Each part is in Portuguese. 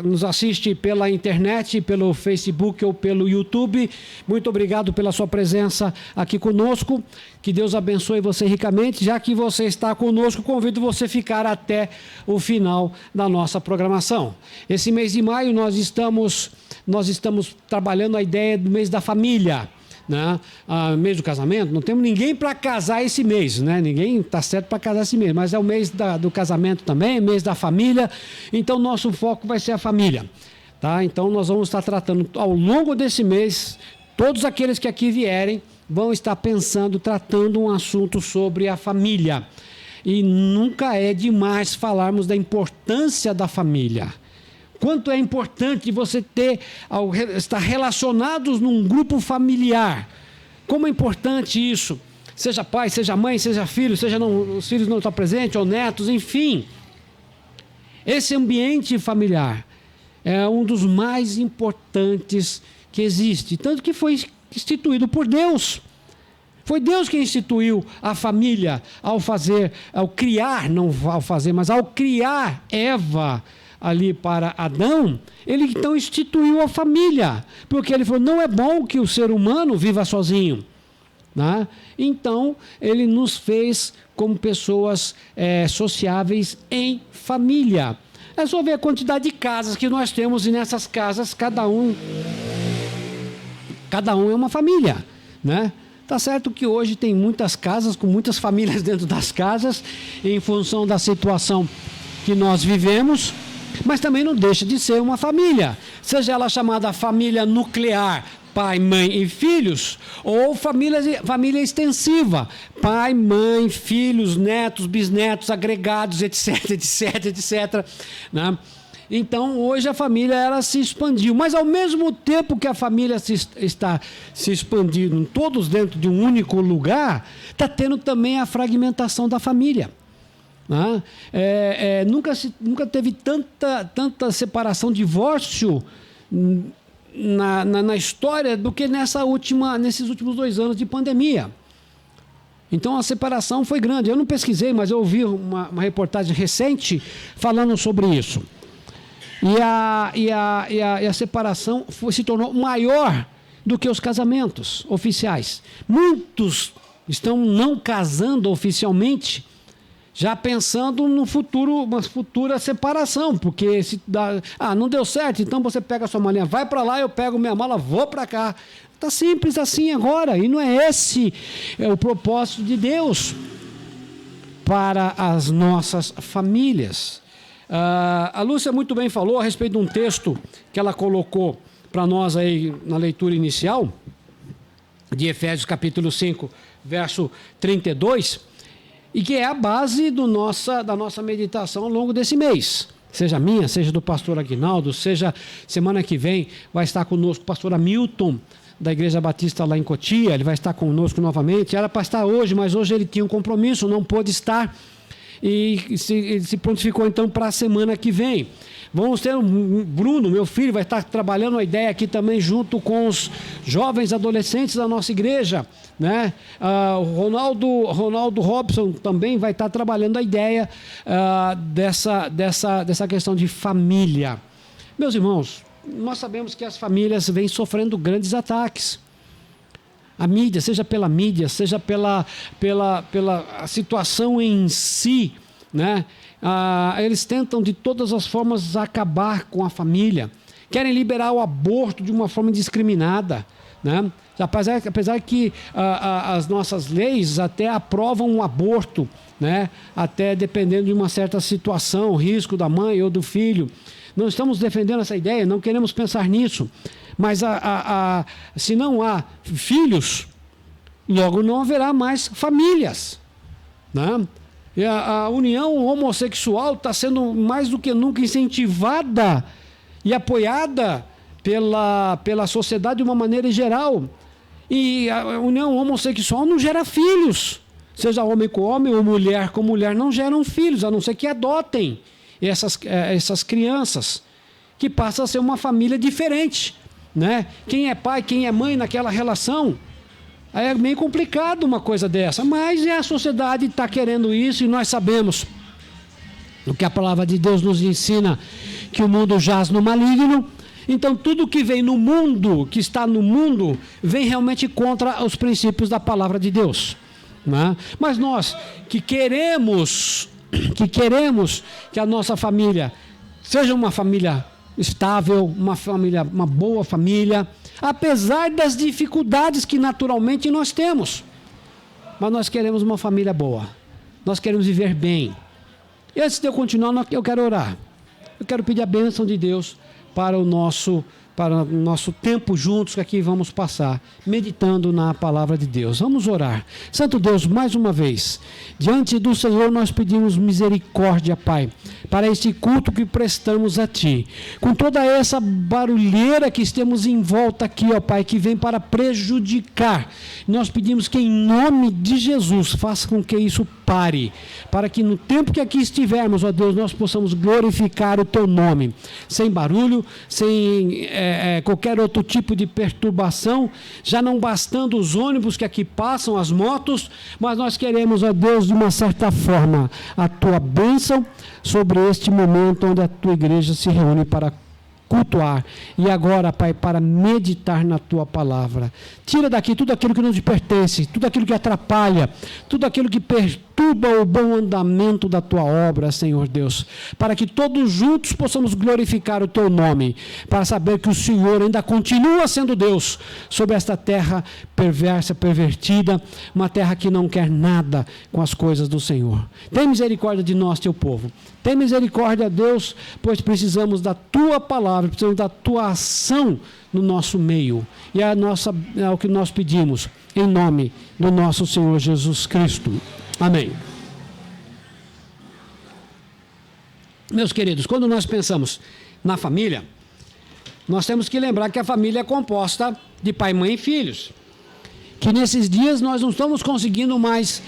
nos assiste pela internet, pelo Facebook ou pelo YouTube, muito obrigado pela sua presença aqui conosco. Que Deus abençoe você ricamente. Já que você está conosco, convido você a ficar até o final da nossa programação. Esse mês de maio nós estamos trabalhando a ideia do mês da família, né? Mês do casamento. Não temos ninguém para casar esse mês, né? Ninguém está certo para casar esse mês, mas é o mês do casamento também, mês da família. Então nosso foco vai ser a família, tá? Então nós vamos estar tratando ao longo desse mês, todos aqueles que aqui vierem vão estar tratando um assunto sobre a família. E nunca é demais falarmos da importância da família. Quanto é importante você estar relacionados num grupo familiar. Como é importante isso. Seja pai, seja mãe, seja filho, os filhos não estão presentes, ou netos, enfim. Esse ambiente familiar é um dos mais importantes que existe. Tanto que foi instituído por Deus. Foi Deus que instituiu a família ao criar Eva ali para Adão. Ele então instituiu a família, porque ele falou, não é bom que o ser humano viva sozinho, né? Então ele nos fez como pessoas sociáveis em família. É só ver a quantidade de casas que nós temos, e nessas casas cada um é uma família, né? Tá certo que hoje tem muitas casas com muitas famílias dentro das casas, em função da situação que nós vivemos, mas também não deixa de ser uma família, seja ela chamada família nuclear, pai, mãe e filhos, ou família extensiva, pai, mãe, filhos, netos, bisnetos, agregados, etc, né? Então, hoje a família ela se expandiu, mas ao mesmo tempo que a família está se expandindo, todos dentro de um único lugar, está tendo também a fragmentação da família, né? Nunca teve tanta separação, divórcio na história do que nesses últimos 2 anos de pandemia. Então a separação foi grande. Eu não pesquisei, mas eu ouvi uma reportagem recente falando sobre isso. E a separação se tornou maior do que os casamentos oficiais. Muitos estão não casando oficialmente, já pensando no futuro, uma futura separação, porque não deu certo, então você pega a sua malinha, vai para lá, eu pego minha mala, vou para cá. Está simples assim agora, e não é esse o propósito de Deus para as nossas famílias. A Lúcia muito bem falou a respeito de um texto que ela colocou para nós aí na leitura inicial, de Efésios capítulo 5, verso 32, e que é a base da nossa meditação ao longo desse mês. Seja minha, seja do pastor Aguinaldo, seja semana que vem vai estar conosco o pastor Hamilton, da Igreja Batista lá em Cotia, ele vai estar conosco novamente. Era para estar hoje, mas hoje ele tinha um compromisso, não pôde estar. E ele se prontificou então para a semana que vem. Vamos ter Bruno, meu filho, vai estar trabalhando a ideia aqui também junto com os jovens adolescentes da nossa igreja, né? O Ronaldo Robson também vai estar trabalhando a ideia dessa questão de família. Meus irmãos, nós sabemos que as famílias vêm sofrendo grandes ataques. A mídia, seja pela mídia, seja pela situação em si, né? Eles tentam de todas as formas acabar com a família. Querem liberar o aborto de uma forma indiscriminada, né? Apesar que as nossas leis até aprovam um aborto, né? Até dependendo de uma certa situação, risco da mãe ou do filho. Não estamos defendendo essa ideia, não queremos pensar nisso. Mas se não há filhos, logo não haverá mais famílias, né? E a união homossexual está sendo mais do que nunca incentivada e apoiada pela sociedade de uma maneira geral. E a união homossexual não gera filhos. Seja homem com homem ou mulher com mulher, não geram filhos, a não ser que adotem essas crianças, que passa a ser uma família diferente, né? Quem é pai, quem é mãe naquela relação, é meio complicado uma coisa dessa, mas a sociedade está querendo isso, e nós sabemos o que a palavra de Deus nos ensina, que o mundo jaz no maligno. Então, tudo que vem no mundo, que está no mundo, vem realmente contra os princípios da palavra de Deus. Né? Mas nós que queremos que a nossa família seja uma família estável, uma boa família, apesar das dificuldades que naturalmente nós temos. Mas nós queremos uma família boa. Nós queremos viver bem. E antes de eu continuar, eu quero orar. Eu quero pedir a bênção de Deus para o nosso tempo juntos que aqui vamos passar, meditando na palavra de Deus. Vamos orar. Santo Deus, mais uma vez, diante do Senhor nós pedimos misericórdia, Pai, para este culto que prestamos a Ti. Com toda essa barulheira que temos em volta aqui, ó Pai, que vem para prejudicar, nós pedimos que em nome de Jesus faça com que isso pare, para que no tempo que aqui estivermos, ó Deus, nós possamos glorificar o Teu nome, sem barulho, sem qualquer outro tipo de perturbação, já não bastando os ônibus que aqui passam, as motos, mas nós queremos, ó Deus, de uma certa forma, a Tua bênção sobre este momento onde a Tua igreja se reúne para cultuar, e agora, Pai, para meditar na Tua palavra. Tira daqui tudo aquilo que não te pertence, tudo aquilo que atrapalha, tudo aquilo que perturba o bom andamento da Tua obra, Senhor Deus, para que todos juntos possamos glorificar o Teu nome, para saber que o Senhor ainda continua sendo Deus sobre esta terra perversa, pervertida, uma terra que não quer nada com as coisas do Senhor. Tem misericórdia de nós, Teu povo. Tem misericórdia, Deus, pois precisamos da Tua palavra, precisamos da Tua ação no nosso meio. E é o que nós pedimos, em nome do nosso Senhor Jesus Cristo. Amém. Meus queridos, quando nós pensamos na família, nós temos que lembrar que a família é composta de pai, mãe e filhos. Que nesses dias nós não estamos conseguindo mais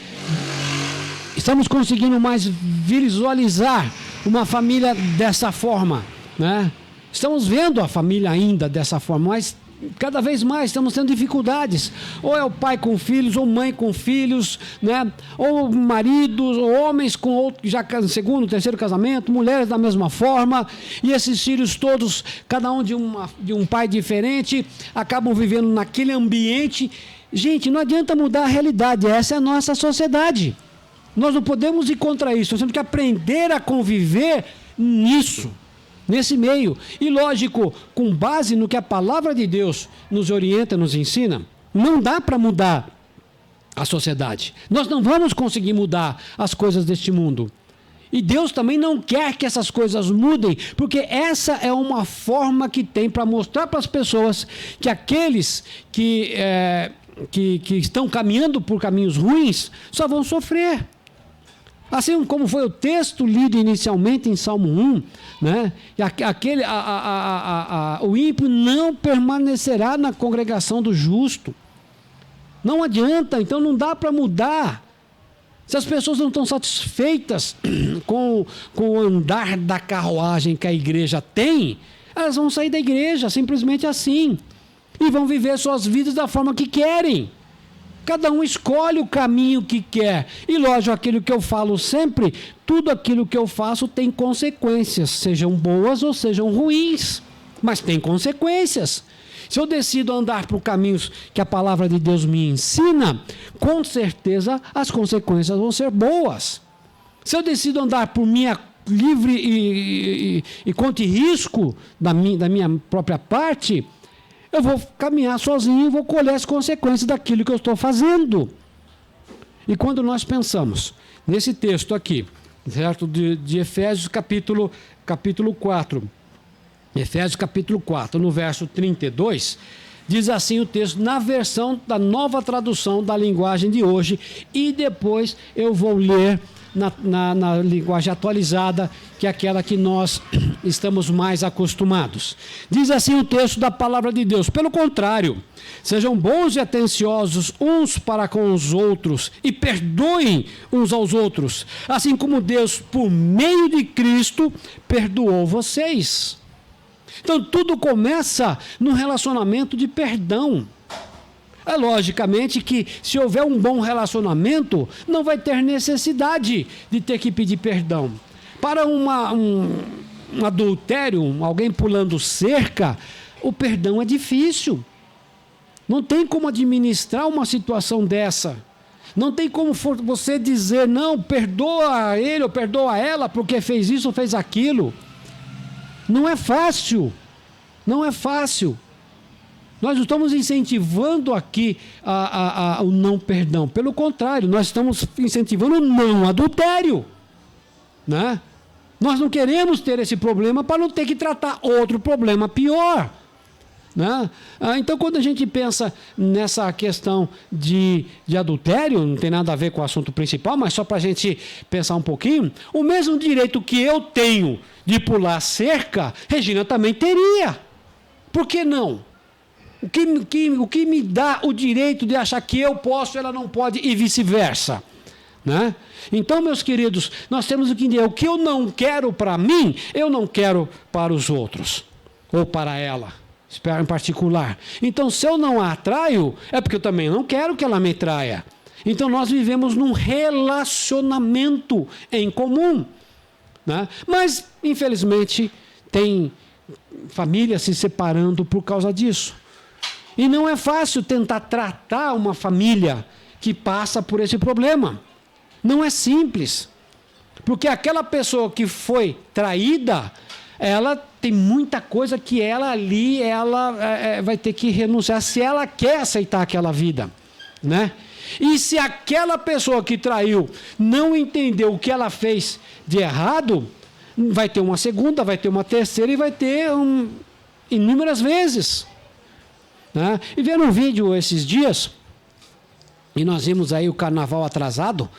visualizar uma família dessa forma, né? Estamos vendo a família ainda dessa forma, mas cada vez mais estamos tendo dificuldades. Ou é o pai com filhos, ou mãe com filhos, né? Ou maridos, ou homens com outro, já segundo, terceiro casamento, mulheres da mesma forma, e esses filhos todos, cada um de um pai diferente, acabam vivendo naquele ambiente. Gente, não adianta mudar a realidade, essa é a nossa sociedade. Nós não podemos ir contra isso, nós temos que aprender a conviver nisso, nesse meio. E lógico, com base no que a palavra de Deus nos orienta, nos ensina, não dá para mudar a sociedade. Nós não vamos conseguir mudar as coisas deste mundo. E Deus também não quer que essas coisas mudem, porque essa é uma forma que tem para mostrar para as pessoas que aqueles que estão caminhando por caminhos ruins só vão sofrer. Assim como foi o texto lido inicialmente em Salmo 1, né? O ímpio não permanecerá na congregação do justo. Não adianta, então não dá para mudar. Se as pessoas não estão satisfeitas com o andar da carruagem que a igreja tem, elas vão sair da igreja, simplesmente assim. E vão viver suas vidas da forma que querem. Cada um escolhe o caminho que quer. E lógico, aquilo que eu falo sempre, tudo aquilo que eu faço tem consequências, sejam boas ou sejam ruins, mas tem consequências. Se eu decido andar por caminhos que a palavra de Deus me ensina, com certeza as consequências vão ser boas. Se eu decido andar por minha livre e conte risco da minha própria parte, eu vou caminhar sozinho e vou colher as consequências daquilo que eu estou fazendo. E quando nós pensamos nesse texto aqui, certo? De Efésios capítulo 4, Efésios capítulo 4, no verso 32, diz assim o texto, na versão da Nova Tradução da linguagem de hoje, e depois eu vou ler na linguagem atualizada, que é aquela que nós estamos mais acostumados. Diz assim o texto da palavra de Deus: pelo contrário, sejam bons e atenciosos uns para com os outros e perdoem uns aos outros, assim como Deus, por meio de Cristo, perdoou vocês. Então tudo começa no relacionamento de perdão. É logicamente que se houver um bom relacionamento, não vai ter necessidade de ter que pedir perdão. Para um adultério, alguém pulando cerca, o perdão é difícil. Não tem como administrar uma situação dessa. Não tem como você dizer, não, perdoa ele ou perdoa ela porque fez isso ou fez aquilo. Não é fácil. Não é fácil. Nós não estamos incentivando aqui o não perdão. Pelo contrário, nós estamos incentivando o não adultério. Né? Nós não queremos ter esse problema para não ter que tratar outro problema pior. Né? Então, quando a gente pensa nessa questão de adultério, não tem nada a ver com o assunto principal, mas só para a gente pensar um pouquinho, o mesmo direito que eu tenho de pular cerca, Regina também teria. Por que não? O que me dá o direito de achar que eu posso, ela não pode e vice-versa? Né? Então, meus queridos, nós temos que entender, o que eu não quero para mim, eu não quero para os outros, ou para ela. Em particular. Então, se eu não a atraio, é porque eu também não quero que ela me traia. Então, nós vivemos num relacionamento em comum. Né? Mas, infelizmente, tem famílias se separando por causa disso. E não é fácil tentar tratar uma família que passa por esse problema. Não é simples. Porque aquela pessoa que foi traída, ela tem muita coisa que ela vai ter que renunciar se ela quer aceitar aquela vida, né? E se aquela pessoa que traiu não entendeu o que ela fez de errado, vai ter uma segunda, vai ter uma terceira e vai ter inúmeras vezes, né? E vendo um vídeo esses dias, e nós vimos aí o carnaval atrasado,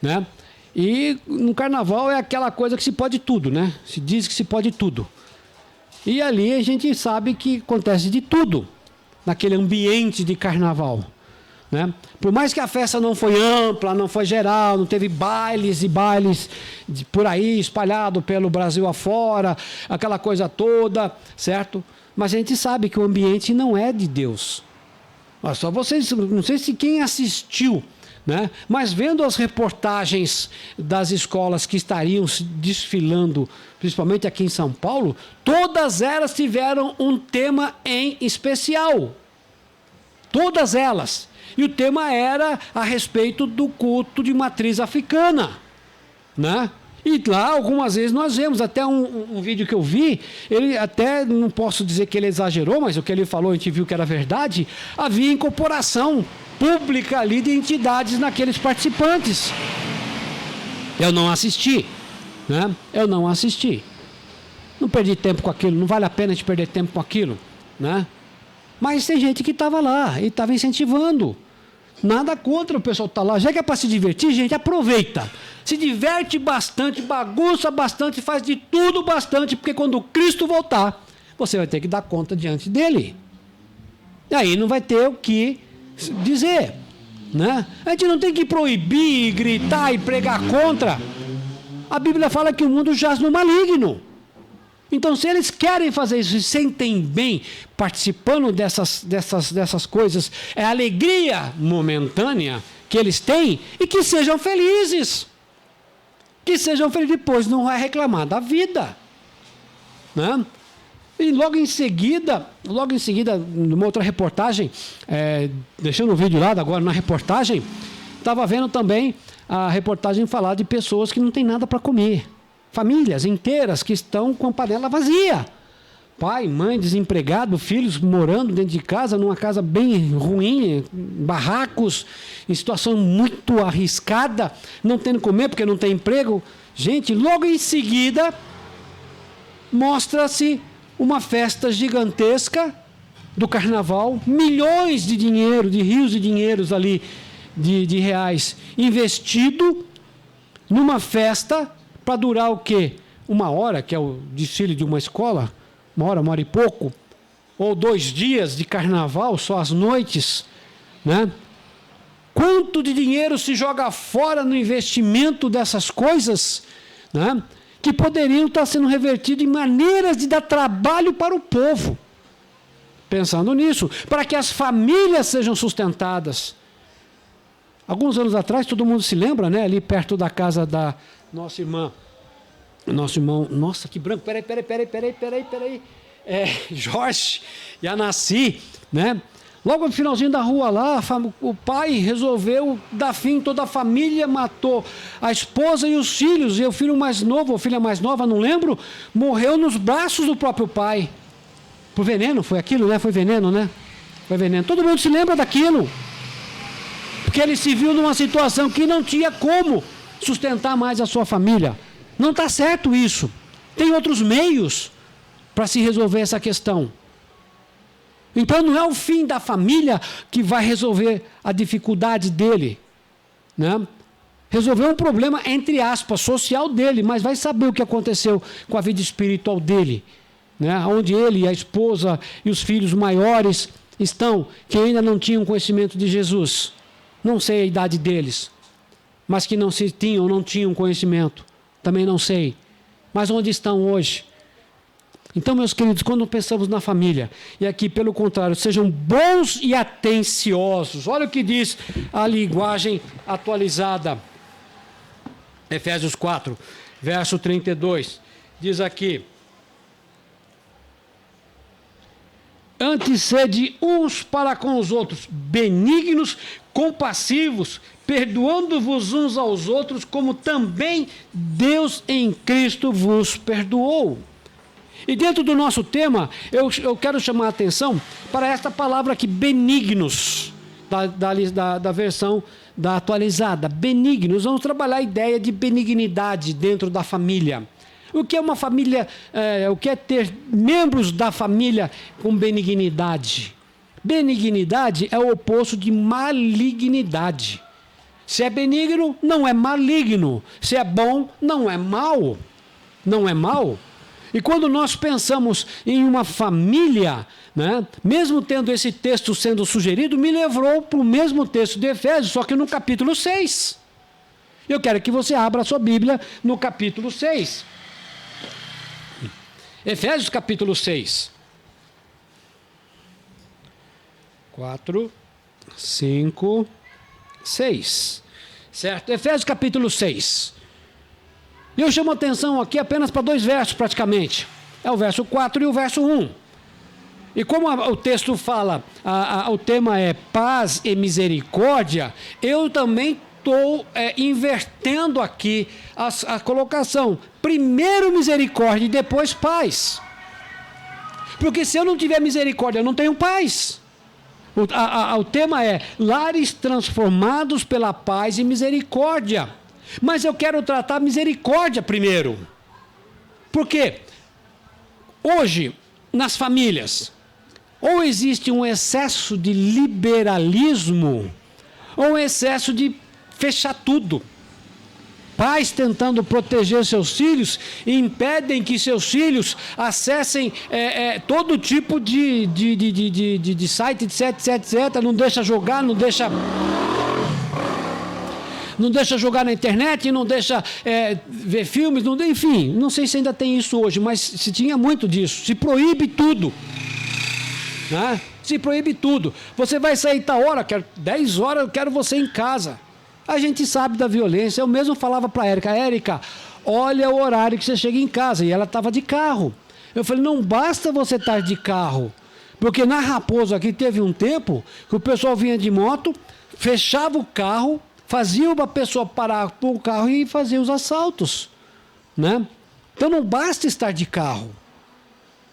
né? E no carnaval é aquela coisa que se pode tudo, né? Se diz que se pode tudo. E ali a gente sabe que acontece de tudo naquele ambiente de carnaval, né? Por mais que a festa não foi ampla, não foi geral, não teve bailes e bailes por aí espalhado pelo Brasil afora, aquela coisa toda, certo? Mas a gente sabe que o ambiente não é de Deus. Mas só vocês, não sei se quem assistiu, né? Mas vendo as reportagens das escolas que estariam desfilando, principalmente aqui em São Paulo, todas elas tiveram um tema em especial. Todas elas. E o tema era a respeito do culto de matriz africana, né? E lá, algumas vezes, nós vemos, até um vídeo que eu vi, ele até, não posso dizer que ele exagerou, mas o que ele falou, a gente viu que era verdade, havia incorporação pública ali de entidades naqueles participantes. Eu não assisti, né? Eu não assisti. Não perdi tempo com aquilo, não vale a pena a gente perder tempo com aquilo, né? Mas tem gente que estava lá e estava incentivando. Nada contra o pessoal estar lá. Já que é para se divertir, gente, aproveita. Se diverte bastante, bagunça bastante, faz de tudo bastante, porque quando Cristo voltar, você vai ter que dar conta diante dele. E aí não vai ter o que dizer, né? A gente não tem que proibir, gritar e pregar contra. A Bíblia fala que o mundo jaz no maligno. Então, se eles querem fazer isso e sentem bem participando dessas coisas, é a alegria momentânea que eles têm, e que sejam felizes. Que sejam felizes, depois não vai reclamar da vida, né? E logo em seguida, numa outra reportagem, deixando o vídeo lá, agora na reportagem, estava vendo também a reportagem falar de pessoas que não têm nada para comer. Famílias inteiras que estão com a panela vazia. Pai, mãe, desempregado, filhos morando dentro de casa, numa casa bem ruim, barracos, em situação muito arriscada, não tendo comer porque não tem emprego. Gente, logo em seguida, mostra-se uma festa gigantesca do carnaval, milhões de dinheiro, de rios de dinheiros ali, de reais, investido numa festa para durar o quê? 1 hora, que é o desfile de uma escola, 1 hora e pouco, ou 2 dias de carnaval, só as noites, né? Quanto de dinheiro se joga fora no investimento dessas coisas, né? Que poderiam estar sendo revertidos em maneiras de dar trabalho para o povo. Pensando nisso, para que as famílias sejam sustentadas. Alguns anos atrás, todo mundo se lembra, né? Ali perto da casa da nossa irmã nosso irmão, nossa, que branco, peraí. Jorge e a Nasci, né? Logo no finalzinho da rua lá, o pai resolveu dar fim em toda a família, matou a esposa e os filhos, e o filho mais novo, ou filha mais nova, não lembro, morreu nos braços do próprio pai. Por veneno, foi aquilo, né? Foi veneno, né? Foi veneno. Todo mundo se lembra daquilo. Porque ele se viu numa situação que não tinha como sustentar mais a sua família. Não está certo isso. Tem outros meios para se resolver essa questão. Então não é o fim da família que vai resolver a dificuldade dele, né? Resolver um problema, entre aspas, social dele, mas vai saber o que aconteceu com a vida espiritual dele, né? Onde ele e a esposa e os filhos maiores estão, que ainda não tinham conhecimento de Jesus. Não sei a idade deles, mas que não se tinham, não tinham conhecimento, também não sei. Mas onde estão hoje? Então, meus queridos, quando pensamos na família, e aqui, pelo contrário, sejam bons e atenciosos. Olha o que diz a linguagem atualizada. Efésios 4, verso 32. Diz aqui: antes sede uns para com os outros, benignos, compassivos, perdoando-vos uns aos outros, como também Deus em Cristo vos perdoou. E dentro do nosso tema, eu quero chamar a atenção para esta palavra aqui, benignos, da versão da atualizada. Benignos, vamos trabalhar a ideia de benignidade dentro da família. O que é uma família, o que é ter membros da família com benignidade? Benignidade é o oposto de malignidade. Se é benigno, não é maligno. Se é bom, não é mau. Não é mau. E quando nós pensamos em uma família, né, mesmo tendo esse texto sendo sugerido, me levou para o mesmo texto de Efésios, só que no capítulo 6. Eu quero que você abra a sua Bíblia no capítulo 6. Efésios capítulo 6. 4, 5, 6. Certo? Efésios capítulo 6. E eu chamo a atenção aqui apenas para 2 versos praticamente. É o verso 4 e o verso 1. E como o texto fala, o tema é paz e misericórdia, eu também estou invertendo aqui a colocação. Primeiro misericórdia e depois paz. Porque se eu não tiver misericórdia, eu não tenho paz. O tema é lares transformados pela paz e misericórdia. Mas eu quero tratar misericórdia primeiro. Porque hoje, nas famílias, ou existe um excesso de liberalismo, ou um excesso de fechar tudo. Pais tentando proteger seus filhos e impedem que seus filhos acessem todo tipo de site, etc. Não deixa jogar, não deixa jogar na internet, não deixa ver filmes, enfim, não sei se ainda tem isso hoje, mas se tinha muito disso. Se proíbe tudo. Né? Se proíbe tudo. Você vai sair tal hora, 10 horas, eu quero você em casa. A gente sabe da violência. Eu mesmo falava para a Érica, olha o horário que você chega em casa. E ela estava de carro. Eu falei, não basta você estar de carro. Porque na Raposo aqui teve um tempo que o pessoal vinha de moto, fechava o carro, fazia uma pessoa parar o carro e fazer os assaltos, né? Então não basta estar de carro.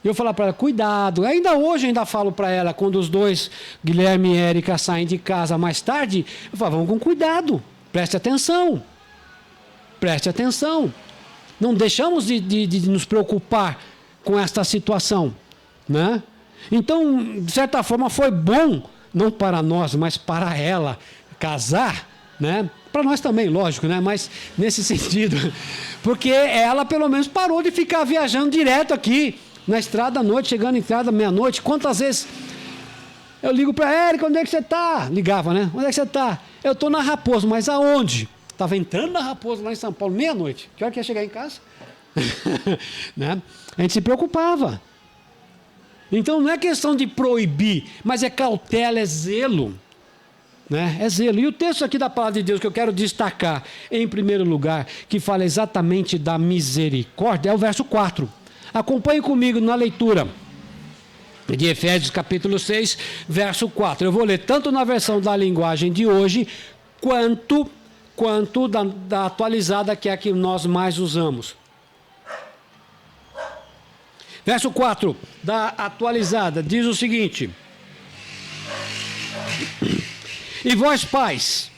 Eu falava para ela, cuidado. Ainda hoje falo para ela, quando os dois, Guilherme e Érica, saem de casa mais tarde, eu falo, vamos com cuidado, preste atenção. Preste atenção. Não deixamos de nos preocupar com esta situação, né? Então, de certa forma, foi bom, não para nós, mas para ela, casar, né? Para nós também, lógico, né? Mas nesse sentido, porque ela pelo menos parou de ficar viajando direto aqui na estrada à noite, chegando em casa meia-noite. Quantas vezes eu ligo para Érica, onde é que você está? Ligava, né? Onde é que você está? Eu estou na Raposo, mas aonde? Estava entrando na Raposo, lá em São Paulo, meia-noite. Que hora que ia chegar em casa? Né? A gente se preocupava. Então não é questão de proibir, mas é cautela, é zelo. né? É zelo. E o texto aqui da palavra de Deus que eu quero destacar, em primeiro lugar, que fala exatamente da misericórdia, é o verso 4. Acompanhe comigo na leitura de Efésios capítulo 6, verso 4. Eu vou ler tanto na versão da linguagem de hoje, quanto da atualizada, que é a que nós mais usamos. Verso 4 da atualizada diz o seguinte: e vós, pais,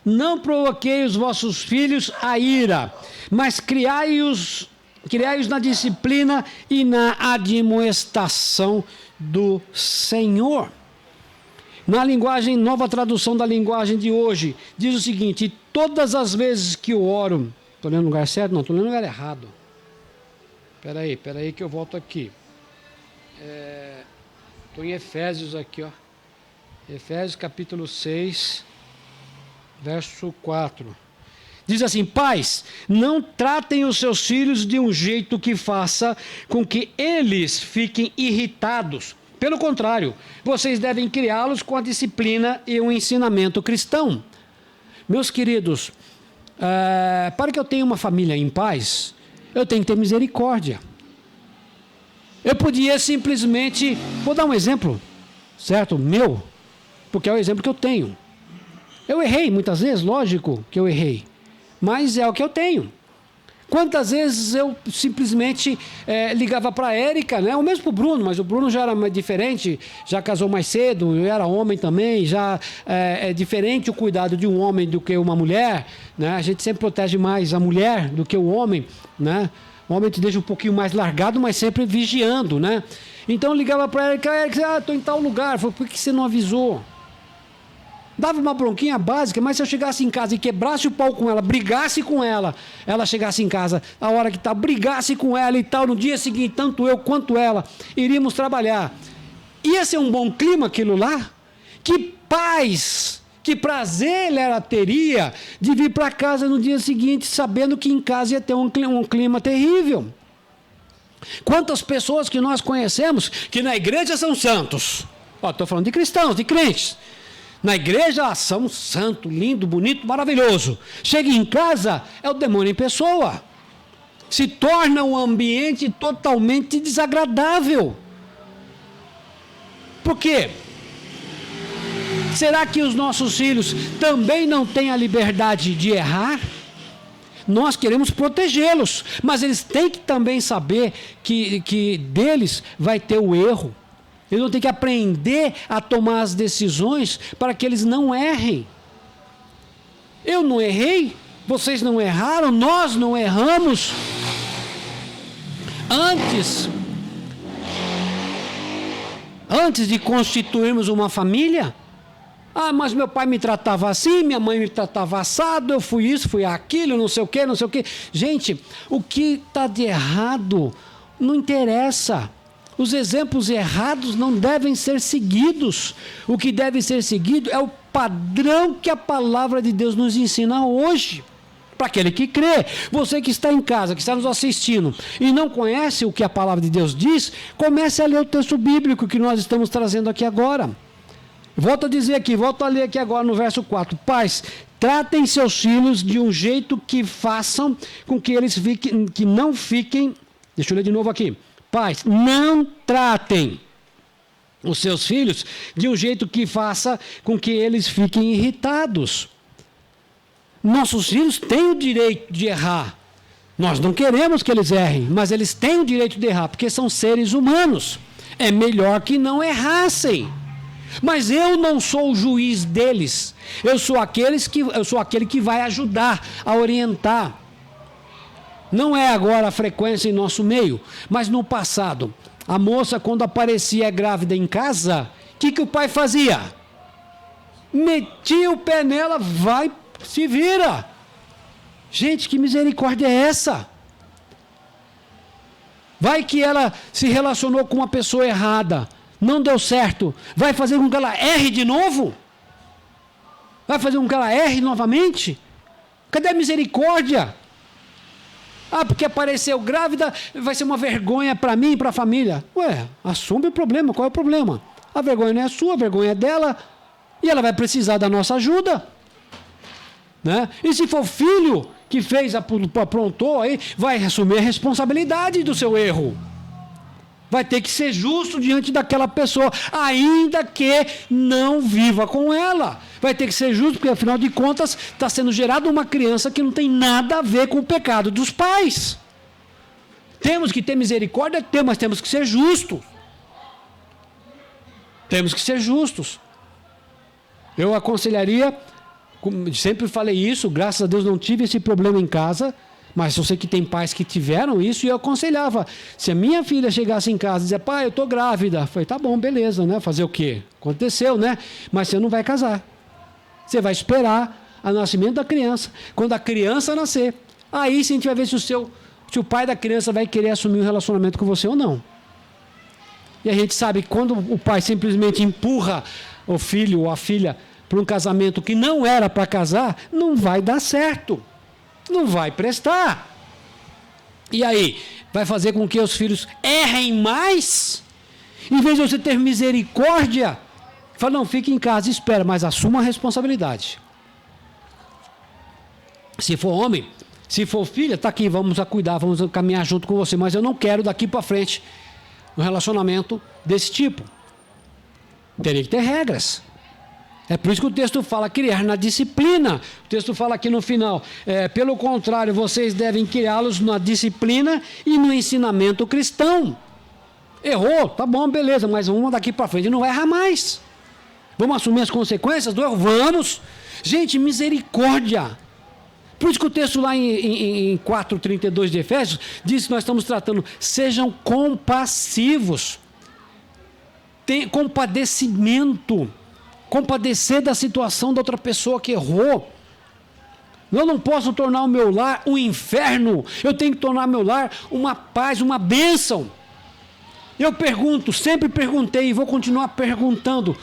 não provoquei os vossos filhos a ira, mas criai-os na disciplina e na admoestação do Senhor. Na linguagem, nova tradução da linguagem de hoje, diz o seguinte: todas as vezes que eu oro... Estou lendo no lugar certo? Não, estou lendo no lugar errado. Espera aí que eu volto aqui. Estou em Efésios aqui, ó. Efésios capítulo 6, verso 4. Diz assim: pais, não tratem os seus filhos de um jeito que faça com que eles fiquem irritados. Pelo contrário, vocês devem criá-los com a disciplina e o ensinamento cristão. Meus queridos, para que eu tenha uma família em paz, eu tenho que ter misericórdia. Eu podia simplesmente... Vou dar um exemplo, certo? Meu, porque é o exemplo que eu tenho. Eu errei muitas vezes, lógico que eu errei, mas é o que eu tenho. Quantas vezes eu simplesmente ligava para a Érica, né? Ou mesmo para o Bruno, mas o Bruno já era mais diferente, já casou mais cedo, eu era homem também, já é diferente o cuidado de um homem do que uma mulher, né? A gente sempre protege mais a mulher do que o homem, né? O homem te deixa um pouquinho mais largado, mas sempre vigiando, né? Então eu ligava para a Érica, estou em tal lugar. Falei, por que você não avisou? Dava uma bronquinha básica, mas se eu chegasse em casa e quebrasse o pau com ela, brigasse com ela, ela chegasse em casa, a hora que tá, brigasse com ela e tal, no dia seguinte, tanto eu quanto ela, iríamos trabalhar. Ia ser um bom clima aquilo lá? Que paz, que prazer ela teria de vir para casa no dia seguinte, sabendo que em casa ia ter um clima terrível. Quantas pessoas que nós conhecemos que na igreja são santos? Estou falando de cristãos, de crentes. Na igreja são santo, lindo, bonito, maravilhoso. Chega em casa, é o demônio em pessoa. Se torna um ambiente totalmente desagradável. Por quê? Será que os nossos filhos também não têm a liberdade de errar? Nós queremos protegê-los, mas eles têm que também saber que deles vai ter o erro. Eles vão ter que aprender a tomar as decisões para que eles não errem. Eu não errei, vocês não erraram, nós não erramos. Antes de constituirmos uma família, mas meu pai me tratava assim, minha mãe me tratava assado, eu fui isso, fui aquilo, não sei o quê, não sei o quê. Gente, o que está de errado não interessa. Os exemplos errados não devem ser seguidos. O que deve ser seguido é o padrão que a palavra de Deus nos ensina hoje. Para aquele que crê. Você que está em casa, que está nos assistindo e não conhece o que a palavra de Deus diz, comece a ler o texto bíblico que nós estamos trazendo aqui agora. Volto a ler aqui agora no verso 4. Pais, tratem seus filhos de um jeito que façam com que eles não fiquem... Deixa eu ler de novo aqui. Pais, não tratem os seus filhos de um jeito que faça com que eles fiquem irritados. Nossos filhos têm o direito de errar. Nós não queremos que eles errem, mas eles têm o direito de errar, porque são seres humanos. É melhor que não errassem. Mas eu não sou o juiz deles. Eu sou aquele que vai ajudar a orientar. Não é agora a frequência em nosso meio, mas no passado, a moça, quando aparecia grávida em casa, o que o pai fazia? Metia o pé nela, vai, se vira. Gente, que misericórdia é essa? Vai que ela se relacionou com uma pessoa errada, não deu certo, vai fazer com que ela erre de novo? Vai fazer com que ela erre novamente? Cadê a misericórdia? Porque apareceu grávida, vai ser uma vergonha para mim e para a família. Assume o problema, qual é o problema? A vergonha não é sua, a vergonha é dela. E ela vai precisar da nossa ajuda. Né? E se for filho que fez, aprontou aí, vai assumir a responsabilidade do seu erro. Vai ter que ser justo diante daquela pessoa, ainda que não viva com ela. Vai ter que ser justo, porque afinal de contas está sendo gerada uma criança que não tem nada a ver com o pecado dos pais. Temos que ter misericórdia, mas temos que ser justos. Temos que ser justos. Eu aconselharia, sempre falei isso, graças a Deus não tive esse problema em casa, mas eu sei que tem pais que tiveram isso e eu aconselhava. Se a minha filha chegasse em casa e dizer, pai, eu estou grávida. Eu falei, tá bom, beleza, né? Fazer o quê? Aconteceu, né? Mas você não vai casar. Você vai esperar o nascimento da criança. Quando a criança nascer, aí sim a gente vai ver se o pai da criança vai querer assumir um relacionamento com você ou não. E a gente sabe que quando o pai simplesmente empurra o filho ou a filha para um casamento que não era para casar, não vai dar certo. Não vai prestar. E aí? Vai fazer com que os filhos errem mais? Em vez de você ter misericórdia, fala, não, fique em casa e espera, mas assuma a responsabilidade. Se for homem, se for filha, tá aqui, vamos a cuidar, vamos caminhar junto com você, mas eu não quero daqui para frente um relacionamento desse tipo. Teria que ter regras. É por isso que o texto fala criar na disciplina. O texto fala aqui no final, pelo contrário, vocês devem criá-los na disciplina e no ensinamento cristão. Errou, tá bom, beleza, mas vamos daqui para frente, não vai errar mais. Vamos assumir as consequências do erro? Vamos. Gente, misericórdia. Por isso que o texto lá em 4:32 de Efésios diz que nós estamos tratando, sejam compassivos. Tem compadecimento. Compadecer da situação da outra pessoa que errou. Eu não posso tornar o meu lar um inferno. Eu tenho que tornar o meu lar uma paz, uma bênção. Eu pergunto, sempre perguntei e vou continuar perguntando.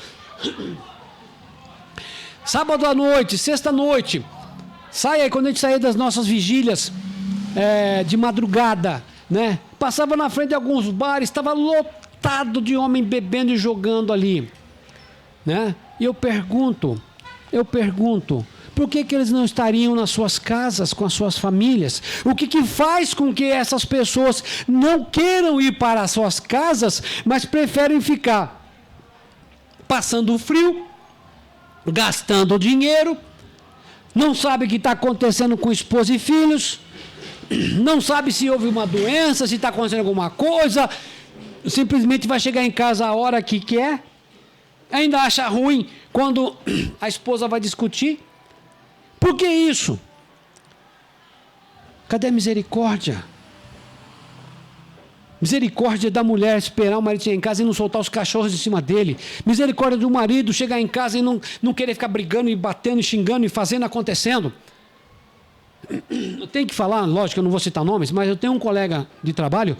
Sábado à noite, sexta noite, quando a gente saía das nossas vigílias de madrugada, né? Passava na frente de alguns bares, estava lotado de homem bebendo e jogando ali, né? E eu pergunto, por que eles não estariam nas suas casas, com as suas famílias? O que faz com que essas pessoas não queiram ir para as suas casas, mas preferem ficar passando frio, gastando dinheiro, não sabe o que está acontecendo com esposa e filhos, não sabe se houve uma doença, se está acontecendo alguma coisa, simplesmente vai chegar em casa a hora que quer, ainda acha ruim quando a esposa vai discutir. Por que isso? Cadê a misericórdia? Misericórdia da mulher esperar o marido chegar em casa e não soltar os cachorros em cima dele. Misericórdia do marido chegar em casa e não querer ficar brigando e batendo, e xingando e fazendo, acontecendo. Eu tenho que falar, lógico, eu não vou citar nomes, mas eu tenho um colega de trabalho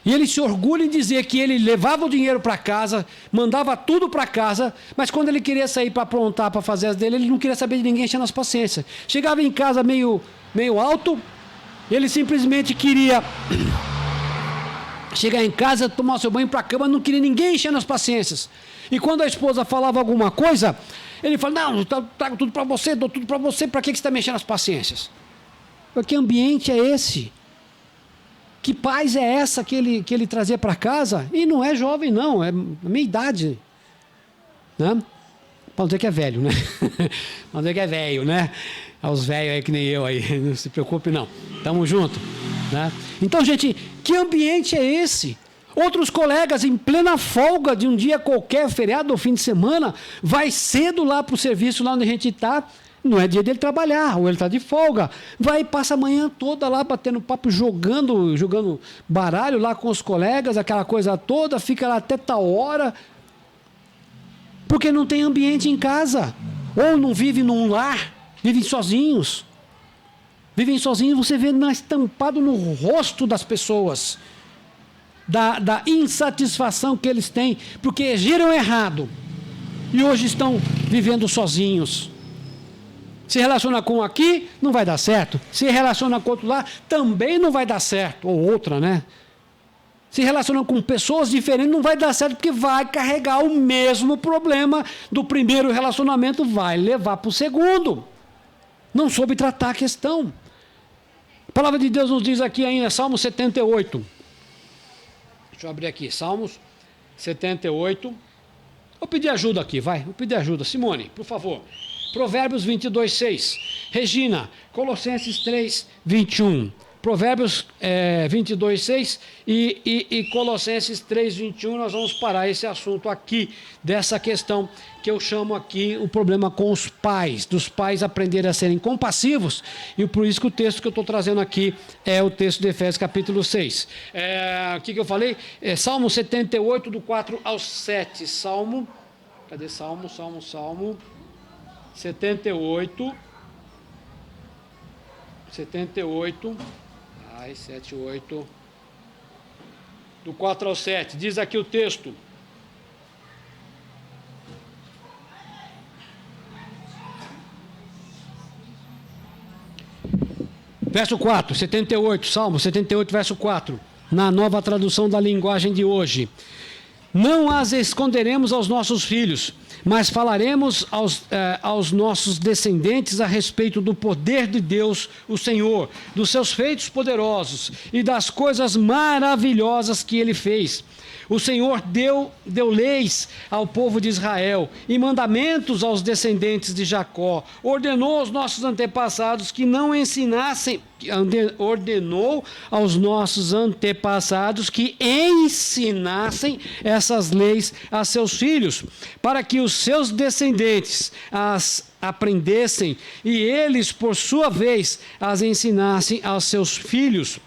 e ele se orgulha em dizer que ele levava o dinheiro para casa, mandava tudo para casa, mas quando ele queria sair para aprontar, para fazer as dele, ele não queria saber de ninguém enchendo as paciências. Chegava em casa meio alto, ele simplesmente queria chegar em casa, tomar seu banho para a cama, não queria ninguém enchendo as paciências. E quando a esposa falava alguma coisa, ele falava, não, trago tudo para você, dou tudo para você, para que você está mexendo as paciências? Que ambiente é esse? Que paz é essa que ele trazia para casa? E não é jovem, não, é a minha idade. Né? Para dizer que é velho, né? Para dizer que é velho, né? Aos velhos aí que nem eu aí, não se preocupe não. Tamo junto. Né? Então, gente, que ambiente é esse? Outros colegas, em plena folga de um dia qualquer, feriado ou fim de semana, vai cedo lá para o serviço, lá onde a gente está. Não é dia dele trabalhar, ou ele está de folga. Vai e passa a manhã toda lá, batendo papo, jogando baralho lá com os colegas, aquela coisa toda, fica lá até tal hora. Porque não tem ambiente em casa. Ou não vive num lar, vivem sozinhos. Vivem sozinhos, você vê estampado no rosto das pessoas. Da insatisfação que eles têm, porque agiram errado. E hoje estão vivendo sozinhos. Se relaciona com um aqui, não vai dar certo. Se relaciona com outro lá, também não vai dar certo. Ou outra, né? se relacionando com pessoas diferentes, não vai dar certo, porque vai carregar o mesmo problema do primeiro relacionamento, vai levar para o segundo. Não soube tratar a questão. A palavra de Deus nos diz aqui ainda, Salmo 78. Deixa eu abrir aqui, Salmos 78. Vou pedir ajuda aqui, vai. Vou pedir ajuda. Simone, por favor. Provérbios 22:6. Regina, Colossenses 3:21. Provérbios 22:6 e Colossenses 3:21. Nós vamos parar esse assunto aqui, dessa questão que eu chamo aqui o problema com os pais, dos pais aprenderem a serem compassivos, e por isso que o texto que eu estou trazendo aqui é o texto de Efésios capítulo 6. O que eu falei? Salmo 78, do 4 ao 7. Cadê Salmo 78. 7, 8. Do 4 ao 7. Diz aqui o texto. Verso 4, 78, Salmo 78, verso 4. Na nova tradução da linguagem de hoje. Não as esconderemos aos nossos filhos, mas falaremos aos nossos descendentes a respeito do poder de Deus, o Senhor, dos seus feitos poderosos e das coisas maravilhosas que Ele fez. O Senhor deu leis ao povo de Israel e mandamentos aos descendentes de Jacó. Ordenou aos nossos antepassados que não ensinassem, ordenou aos nossos antepassados que ensinassem essas leis a seus filhos, para que os seus descendentes as aprendessem e eles, por sua vez, as ensinassem aos seus filhos.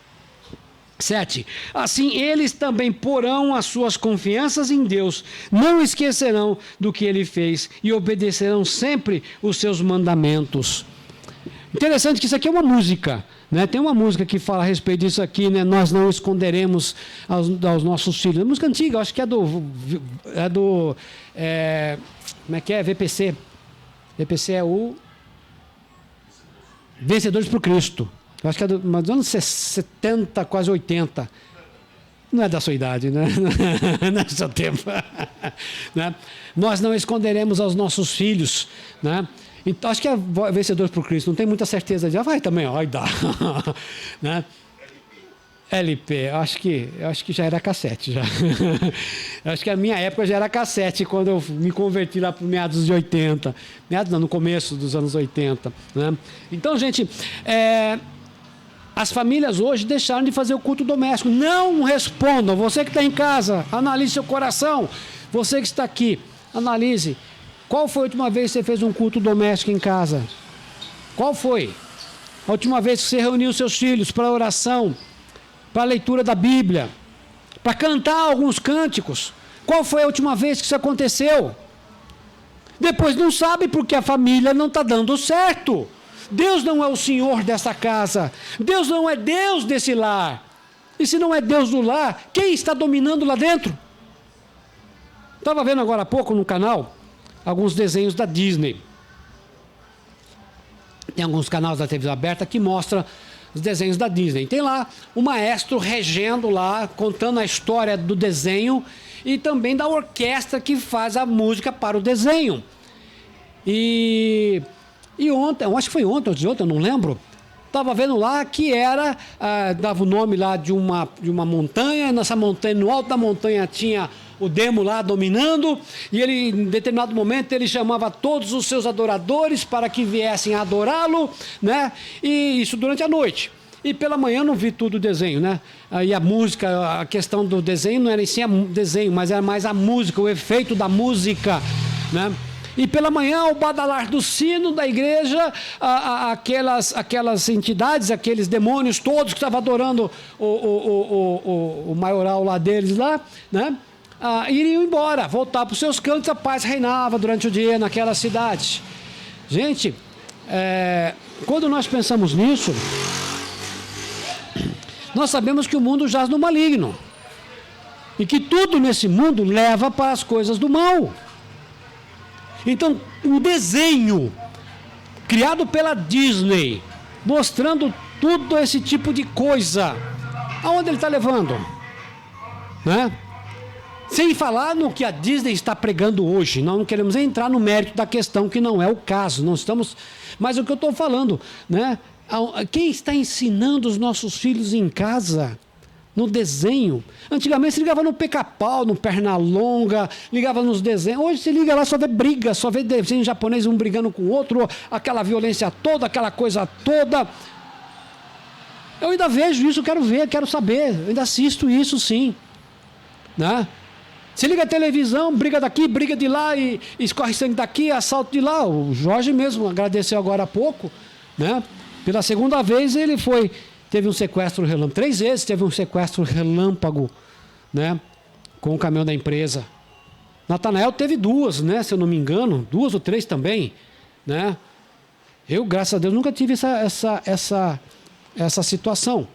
7. Assim eles também porão as suas confianças em Deus, não esquecerão do que Ele fez e obedecerão sempre os seus mandamentos. Interessante que isso aqui é uma música, né? Tem uma música que fala a respeito disso aqui, né? Nós não esconderemos aos nossos filhos. É uma música antiga, acho que é do como é que é? VPC. VPC é o Vencedores por Cristo. Eu acho que é dos anos 70, quase 80. Não é da sua idade, né? Não é do seu tempo. Né? Nós não esconderemos aos nossos filhos. Né? Então, acho que é Vencedores por Cristo. Não tem muita certeza. Já vai também, ó, dá. Né? LP, acho que já era cassete. Já. Acho que a minha época já era cassete, quando eu me converti lá para meados de 80. Meados não, no começo dos anos 80. Né? Então, gente, as famílias hoje deixaram de fazer o culto doméstico. Não respondam. Você que está em casa, analise seu coração. Você que está aqui, analise. Qual foi a última vez que você fez um culto doméstico em casa? Qual foi? A última vez que você reuniu seus filhos para oração, para a leitura da Bíblia, para cantar alguns cânticos? Qual foi a última vez que isso aconteceu? Depois não sabe porque a família não está dando certo. Deus não é o Senhor dessa casa. Deus não é Deus desse lar. E se não é Deus do lar, quem está dominando lá dentro? Estava vendo agora há pouco no canal alguns desenhos da Disney. Tem alguns canais da televisão aberta que mostram os desenhos da Disney. Tem lá o maestro regendo lá, contando a história do desenho e também da orquestra que faz a música para o desenho. E ontem, eu acho que foi ontem ou de ontem, eu não lembro, estava vendo lá que era, dava o nome lá de uma montanha, nessa montanha, no alto da montanha tinha o demo lá dominando, e ele, em determinado momento, ele chamava todos os seus adoradores para que viessem adorá-lo, né? E isso durante a noite. E pela manhã eu não vi tudo o desenho, né? E a música, a questão do desenho não era em si o desenho, mas era mais a música, o efeito da música, né? E pela manhã, ao badalar do sino da igreja, aquelas entidades, aqueles demônios todos que estavam adorando o maioral lá deles, lá, né? Iriam embora, voltar para os seus cantos, a paz reinava durante o dia naquela cidade. Gente, quando nós pensamos nisso, nós sabemos que o mundo jaz no maligno. E que tudo nesse mundo leva para as coisas do mal. Então, um desenho criado pela Disney, mostrando tudo esse tipo de coisa, aonde ele está levando? né? Sem falar no que a Disney está pregando hoje. Nós não queremos entrar no mérito da questão, que não é o caso. Não estamos... Mas o que eu estou falando, né? Quem está ensinando os nossos filhos em casa, no desenho? Antigamente se ligava no Pica-Pau, no Pernalonga, ligava nos desenhos. Hoje se liga lá, só vê briga, só vê desenho japonês, um brigando com o outro, aquela violência toda, aquela coisa toda. Eu ainda vejo isso, quero ver, quero saber. Eu ainda assisto isso, sim. Né? Se liga a televisão, briga daqui, briga de lá, e escorre sangue daqui, assalto de lá. O Jorge mesmo agradeceu agora há pouco, né? Pela segunda vez ele teve um sequestro relâmpago. 3 vezes teve um sequestro relâmpago, né? Com o caminhão da empresa. Natanael teve 2, né? Se eu não me engano, 2 ou 3 também, né? Eu, graças a Deus, nunca tive essa situação.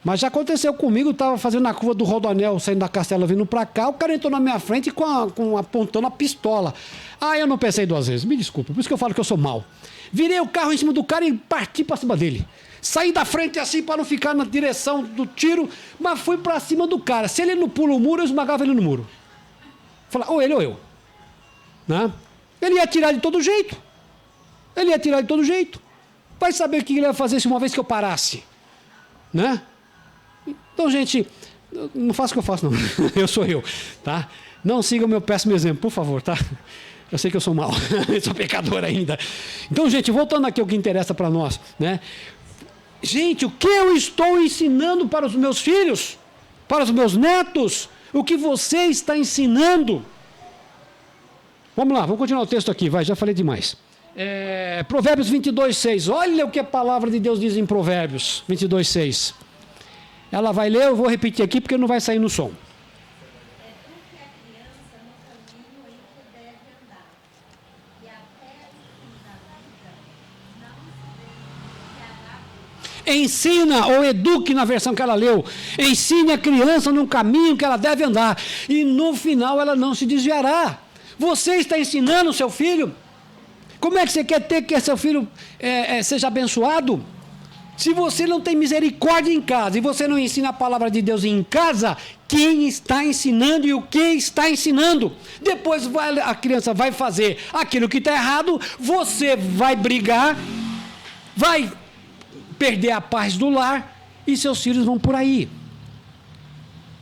Mas já aconteceu comigo, eu estava fazendo a curva do Rodoanel, saindo da Castela, vindo para cá, o cara entrou na minha frente apontando a pistola. Eu não pensei 2 vezes, me desculpa, por isso que eu falo que eu sou mau. Virei o carro em cima do cara e parti para cima dele. Saí da frente assim para não ficar na direção do tiro, mas fui para cima do cara. Se ele não pula o muro, eu esmagava ele no muro. Falei, ou ele ou eu. Né? Ele ia atirar de todo jeito. Vai saber o que ele ia fazer se uma vez que eu parasse. Né? Então, gente, não faça o que eu faço, não. Eu sou eu, tá? Não siga o meu péssimo exemplo, por favor, tá? Eu sei que eu sou mau, eu sou pecador ainda. Então, gente, voltando aqui ao que interessa para nós, né? Gente, o que eu estou ensinando para os meus filhos? Para os meus netos? O que você está ensinando? Vamos lá, vamos continuar o texto aqui, já falei demais. Provérbios 22:6. Olha o que a palavra de Deus diz em Provérbios 22:6. Ela vai ler, eu vou repetir aqui porque não vai sair no som. Ensina ou eduque na versão que ela leu. Ensine a criança no caminho que ela deve andar. E no final ela não se desviará. Você está ensinando o seu filho? Como é que você quer ter que seu filho seja abençoado? Se você não tem misericórdia em casa e você não ensina a palavra de Deus em casa, quem está ensinando e o que está ensinando? Depois a criança vai fazer aquilo que está errado, você vai brigar, vai perder a paz do lar e seus filhos vão por aí.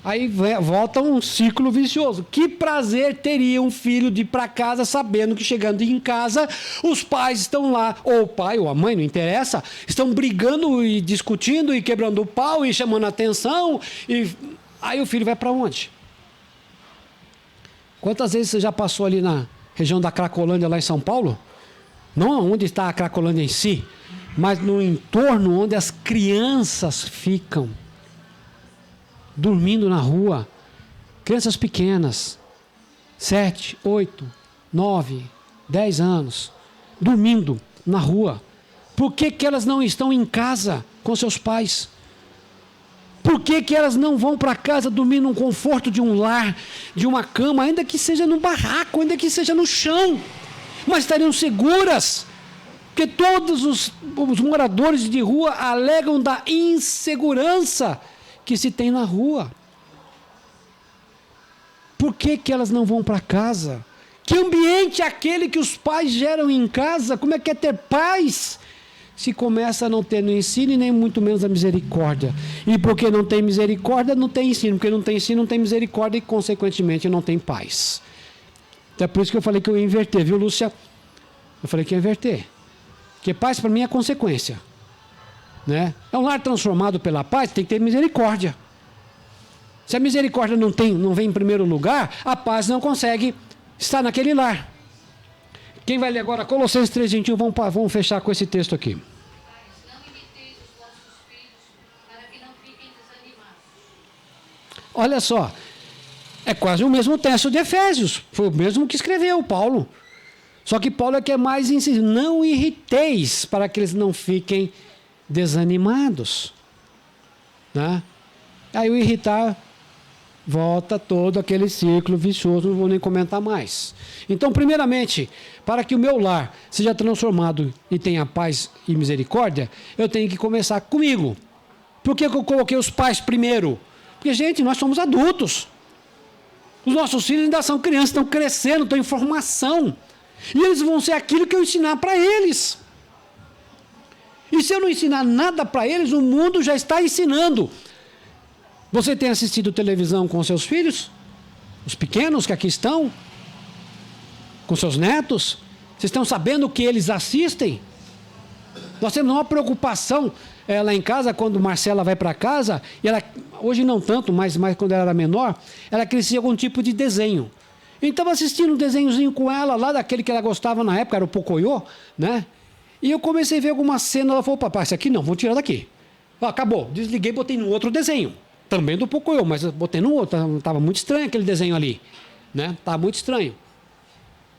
Aí volta um ciclo vicioso. Que prazer teria um filho de ir para casa sabendo que chegando em casa os pais estão lá, ou o pai ou a mãe, não interessa, estão brigando e discutindo e quebrando o pau e chamando a atenção, e aí o filho vai para onde? Quantas vezes você já passou ali na região da Cracolândia lá em São Paulo? Não onde está a Cracolândia em si, mas no entorno onde as crianças ficam dormindo na rua, crianças pequenas, 7, 8, 9, 10 anos, dormindo na rua. Por que elas não estão em casa com seus pais? Por que elas não vão para casa dormir no conforto de um lar, de uma cama, ainda que seja no barraco, ainda que seja no chão, mas estariam seguras? Porque todos os moradores de rua alegam da insegurança que se tem na rua. Por que elas não vão para casa? Que ambiente é aquele que os pais geram em casa? Como é que é ter paz? Se começa a não ter no ensino e nem muito menos a misericórdia. E porque não tem misericórdia, não tem ensino. Porque não tem ensino, não tem misericórdia e, consequentemente, não tem paz. Então é por isso que eu falei que eu ia inverter, viu, Lúcia? Eu falei que ia inverter. Porque paz para mim é consequência. Né? É um lar transformado pela paz, tem que ter misericórdia. Se a misericórdia não vem em primeiro lugar, a paz não consegue estar naquele lar. Quem vai ler agora Colossenses 3:21, vamos fechar com esse texto aqui. Não imiteis os vossos filhos, para que não fiquem desanimados. Olha só, é quase o mesmo texto de Efésios, foi o mesmo que escreveu Paulo. Só que Paulo é que é mais incisivo, não irriteis, para que eles não fiquem desanimados, né? Aí o irritar volta todo aquele ciclo vicioso, não vou nem comentar mais. Então, primeiramente, para que o meu lar seja transformado e tenha paz e misericórdia, eu tenho que começar comigo. Por que eu coloquei os pais primeiro? Porque, gente, nós somos adultos. Os nossos filhos ainda são crianças, estão crescendo, estão em formação. E eles vão ser aquilo que eu ensinar para eles. E se eu não ensinar nada para eles, o mundo já está ensinando. Você tem assistido televisão com seus filhos? Os pequenos que aqui estão? Com seus netos? Vocês estão sabendo o que eles assistem? Nós temos uma preocupação lá em casa, quando Marcela vai para casa, e ela, hoje não tanto, mas quando ela era menor, ela crescia com algum tipo de desenho. Então, assistindo um desenhozinho com ela, lá daquele que ela gostava na época, era o Pocoyo, né? E eu comecei a ver alguma cena, ela falou, papai, esse aqui não, vou tirar daqui. Acabou, desliguei, botei no outro desenho, também do Pocoyo, mas eu botei no outro, estava muito estranho aquele desenho ali, né? Estava muito estranho.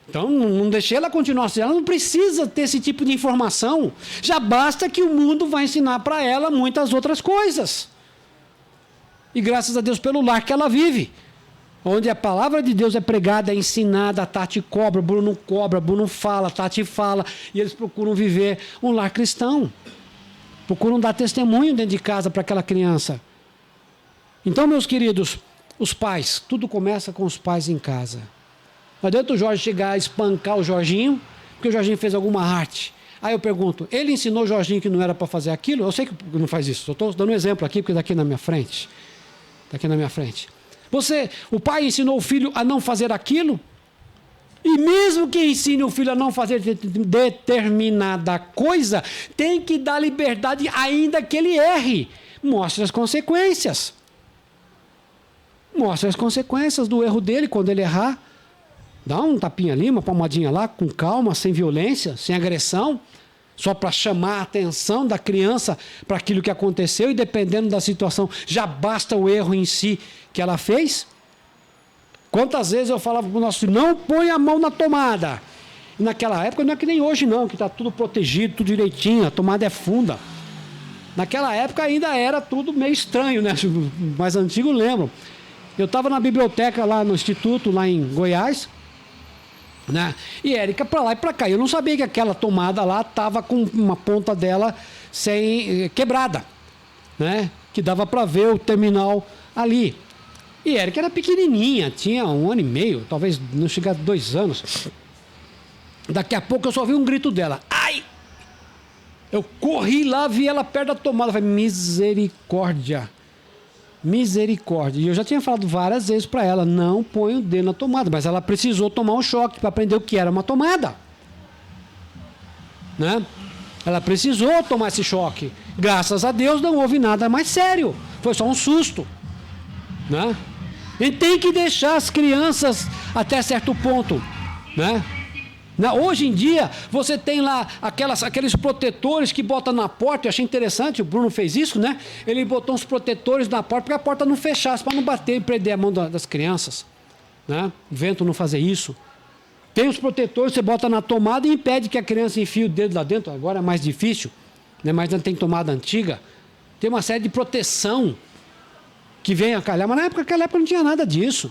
Então, não deixei ela continuar assim, ela não precisa ter esse tipo de informação, já basta que o mundo vai ensinar para ela muitas outras coisas. E graças a Deus pelo lar que ela vive, onde a palavra de Deus é pregada, é ensinada, a Tati cobra, Bruno fala, Tati fala, e eles procuram viver um lar cristão, procuram dar testemunho dentro de casa para aquela criança. Então, meus queridos, os pais, tudo começa com os pais em casa. Não adianta o Jorge chegar a espancar o Jorginho, porque o Jorginho fez alguma arte. Aí eu pergunto, ele ensinou o Jorginho que não era para fazer aquilo? Eu sei que não faz isso, eu estou dando um exemplo aqui, porque daqui na minha frente. O pai ensinou o filho a não fazer aquilo? E mesmo que ensine o filho a não fazer determinada coisa, tem que dar liberdade ainda que ele erre. Mostre as consequências. Mostre as consequências do erro dele quando ele errar. Dá um tapinha ali, uma palmadinha lá, com calma, sem violência, sem agressão, só para chamar a atenção da criança para aquilo que aconteceu, e dependendo da situação, já basta o erro em si que ela fez. Quantas vezes eu falava para o nosso filho, não põe a mão na tomada. E naquela época não é que nem hoje não, que está tudo protegido, tudo direitinho, a tomada é funda. Naquela época ainda era tudo meio estranho, né? Os mais antigos lembram. Eu estava na biblioteca lá no Instituto, lá em Goiás, né? E Érica para lá e para cá. Eu não sabia que aquela tomada lá estava com uma ponta dela quebrada, né? Que dava para ver o terminal ali. E Érica era pequenininha, tinha 1 ano e meio, talvez não chegasse a 2 anos. Daqui a pouco eu só vi um grito dela. Ai! Eu corri lá, vi ela perto da tomada. Falei, misericórdia. Misericórdia. E eu já tinha falado várias vezes para ela, não põe o dedo na tomada, mas ela precisou tomar um choque para aprender o que era uma tomada, né? Ela precisou tomar esse choque. Graças a Deus não houve nada mais sério, foi só um susto, né? E tem que deixar as crianças até certo ponto, né? Hoje em dia, você tem lá aqueles protetores que botam na porta. Eu achei interessante, o Bruno fez isso, né? Ele botou uns protetores na porta para a porta não fechasse, para não bater e prender a mão das crianças, né? O vento não fazer isso. Tem os protetores, você bota na tomada e impede que a criança enfie o dedo lá dentro. Agora é mais difícil, né? Mas ainda tem tomada antiga. Tem uma série de proteção que vem a calhar, mas naquela época não tinha nada disso.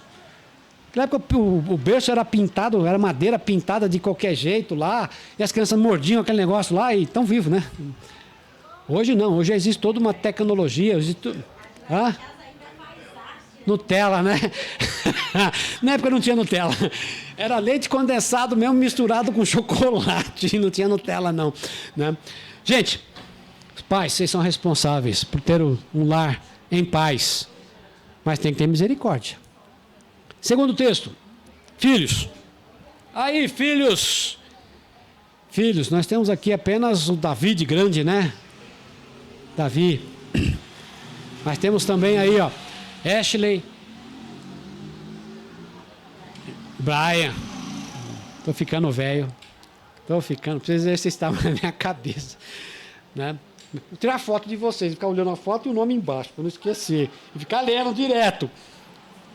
Naquela época o berço era pintado, era madeira pintada de qualquer jeito lá, e as crianças mordiam aquele negócio lá e estão vivos, né? Hoje não, hoje existe toda uma tecnologia. Nutella, né? Na época não tinha Nutella. Era leite condensado mesmo misturado com chocolate, não tinha Nutella não, né? Gente, pais, vocês são responsáveis por ter um lar em paz, mas tem que ter misericórdia. Segundo texto, filhos. Aí, filhos, nós temos aqui apenas o Davi de grande, né? Davi. Mas temos também aí, ó, Ashley, Brian. Tô ficando velho. Preciso ver se estava na minha cabeça, né? Vou tirar foto de vocês, ficar olhando a foto e o nome embaixo, para não esquecer. E ficar lendo direto.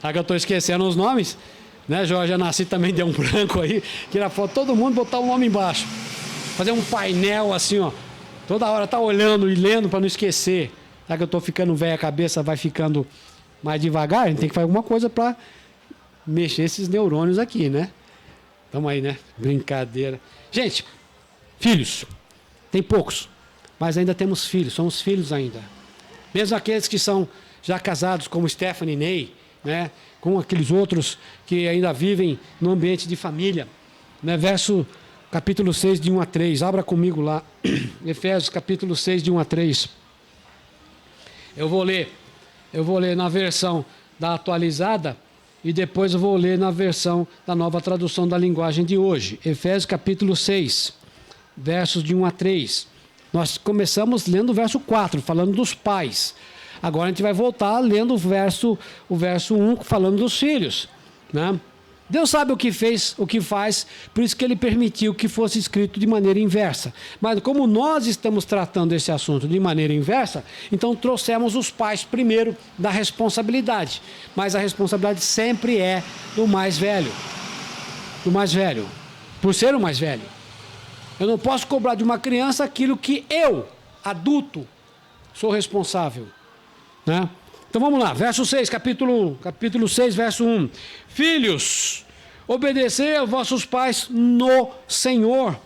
Sabe que eu estou esquecendo os nomes? Né, Jorge? A Nasci também deu um branco aí. Tirar foto, todo mundo botar o nome embaixo. Fazer um painel assim, ó. Toda hora tá olhando e lendo para não esquecer. Sabe que eu estou ficando velho, a cabeça vai ficando mais devagar? A gente tem que fazer alguma coisa para mexer esses neurônios aqui, né? Tamo aí, né? Brincadeira. Gente, filhos. Tem poucos, mas ainda temos filhos. Somos filhos ainda. Mesmo aqueles que são já casados, como Stephanie e Ney, né, com aqueles outros que ainda vivem no ambiente de família. Né, capítulo 6, de 1 a 3. Abra comigo lá. Efésios, capítulo 6, de 1 a 3. Eu vou ler na versão da atualizada e depois eu vou ler na versão da nova tradução da linguagem de hoje. Efésios, capítulo 6, versos de 1 a 3. Nós começamos lendo o verso 4, falando dos pais. Agora a gente vai voltar lendo o verso 1, falando dos filhos, né? Deus sabe o que fez, o que faz, por isso que ele permitiu que fosse escrito de maneira inversa. Mas como nós estamos tratando esse assunto de maneira inversa, então trouxemos os pais primeiro da responsabilidade. Mas a responsabilidade sempre é do mais velho. Do mais velho. Por ser o mais velho. Eu não posso cobrar de uma criança aquilo que eu, adulto, sou responsável. Né? Então vamos lá, verso 6, capítulo 6, verso 1. Filhos, obedecei aos vossos pais no Senhor,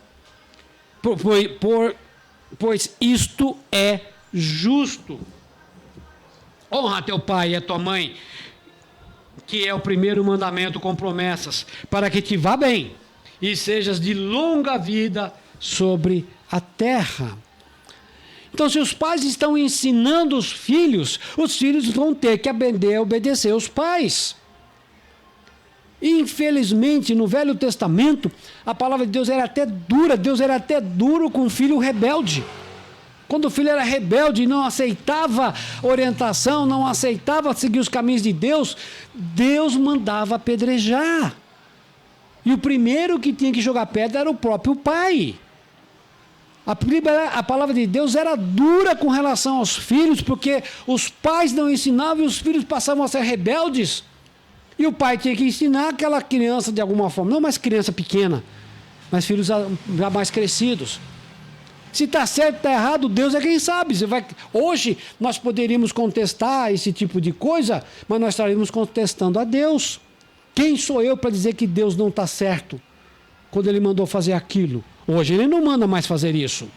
pois isto é justo. Honra teu pai e a tua mãe, que é o primeiro mandamento com promessas, para que te vá bem e sejas de longa vida sobre a terra. Então, se os pais estão ensinando os filhos vão ter que aprender a obedecer aos pais. Infelizmente, no Velho Testamento, a palavra de Deus era até dura, Deus era até duro com o filho rebelde. Quando o filho era rebelde e não aceitava orientação, não aceitava seguir os caminhos de Deus, Deus mandava apedrejar. E o primeiro que tinha que jogar pedra era o próprio pai. A palavra de Deus era dura com relação aos filhos, porque os pais não ensinavam e os filhos passavam a ser rebeldes. E o pai tinha que ensinar aquela criança de alguma forma, não mais criança pequena, mas filhos já mais crescidos. Se está certo ou está errado, Deus é quem sabe. Hoje nós poderíamos contestar esse tipo de coisa, mas nós estaríamos contestando a Deus. Quem sou eu para dizer que Deus não está certo quando Ele mandou fazer aquilo? Hoje Ele não manda mais fazer isso.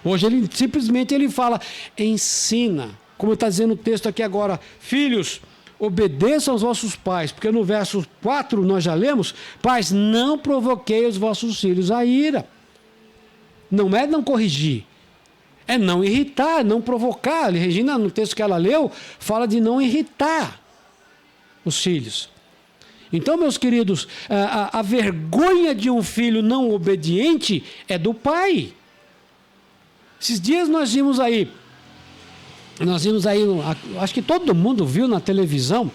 Hoje Ele simplesmente fala, ensina. Como está dizendo o texto aqui agora, filhos, obedeçam aos vossos pais, porque no verso 4 nós já lemos, pais, não provoquei os vossos filhos a ira. Não é não corrigir, é não irritar, não provocar. Regina, no texto que ela leu, fala de não irritar os filhos. Então, meus queridos, a vergonha de um filho não obediente é do pai. Esses dias nós vimos aí, acho que todo mundo viu na televisão,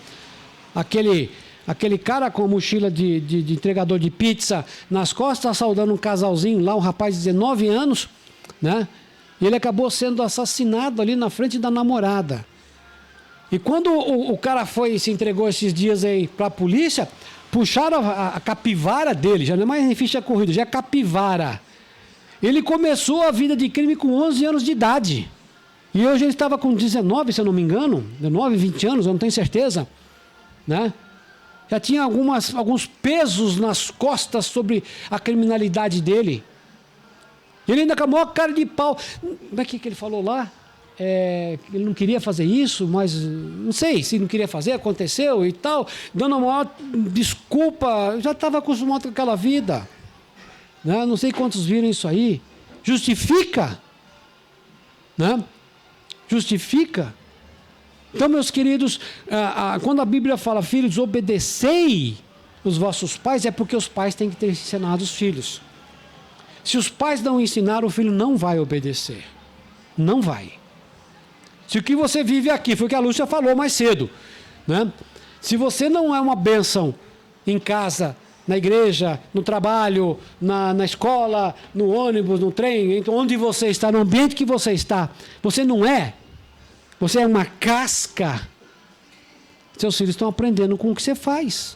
aquele cara com a mochila de entregador de pizza nas costas, saudando um casalzinho lá, um rapaz de 19 anos, né? E ele acabou sendo assassinado ali na frente da namorada. E quando o cara se entregou esses dias aí para a polícia, puxaram a capivara dele, já não é mais em ficha corrida, já é capivara. Ele começou a vida de crime com 11 anos de idade. E hoje ele estava com 19, se eu não me engano, 19, 20 anos, eu não tenho certeza, né? Já tinha alguns pesos nas costas sobre a criminalidade dele. Ele ainda com a maior cara de pau. Como é que ele falou lá? Ele não queria fazer isso, mas não sei se não queria fazer, aconteceu e tal, dando a maior desculpa. Eu já estava acostumado com aquela vida, né? Não sei quantos viram isso aí. Justifica, né? Justifica. Então, meus queridos, quando a Bíblia fala, filhos, obedecei os vossos pais, é porque os pais têm que ter ensinado os filhos. Se os pais não ensinaram, o filho não vai obedecer. Não vai. Se o que você vive aqui, foi o que a Lúcia falou mais cedo, né? Se você não é uma bênção em casa, na igreja, no trabalho, na escola, no ônibus, no trem, onde você está, no ambiente que você está, você não é. Você é uma casca. Seus filhos estão aprendendo com o que você faz.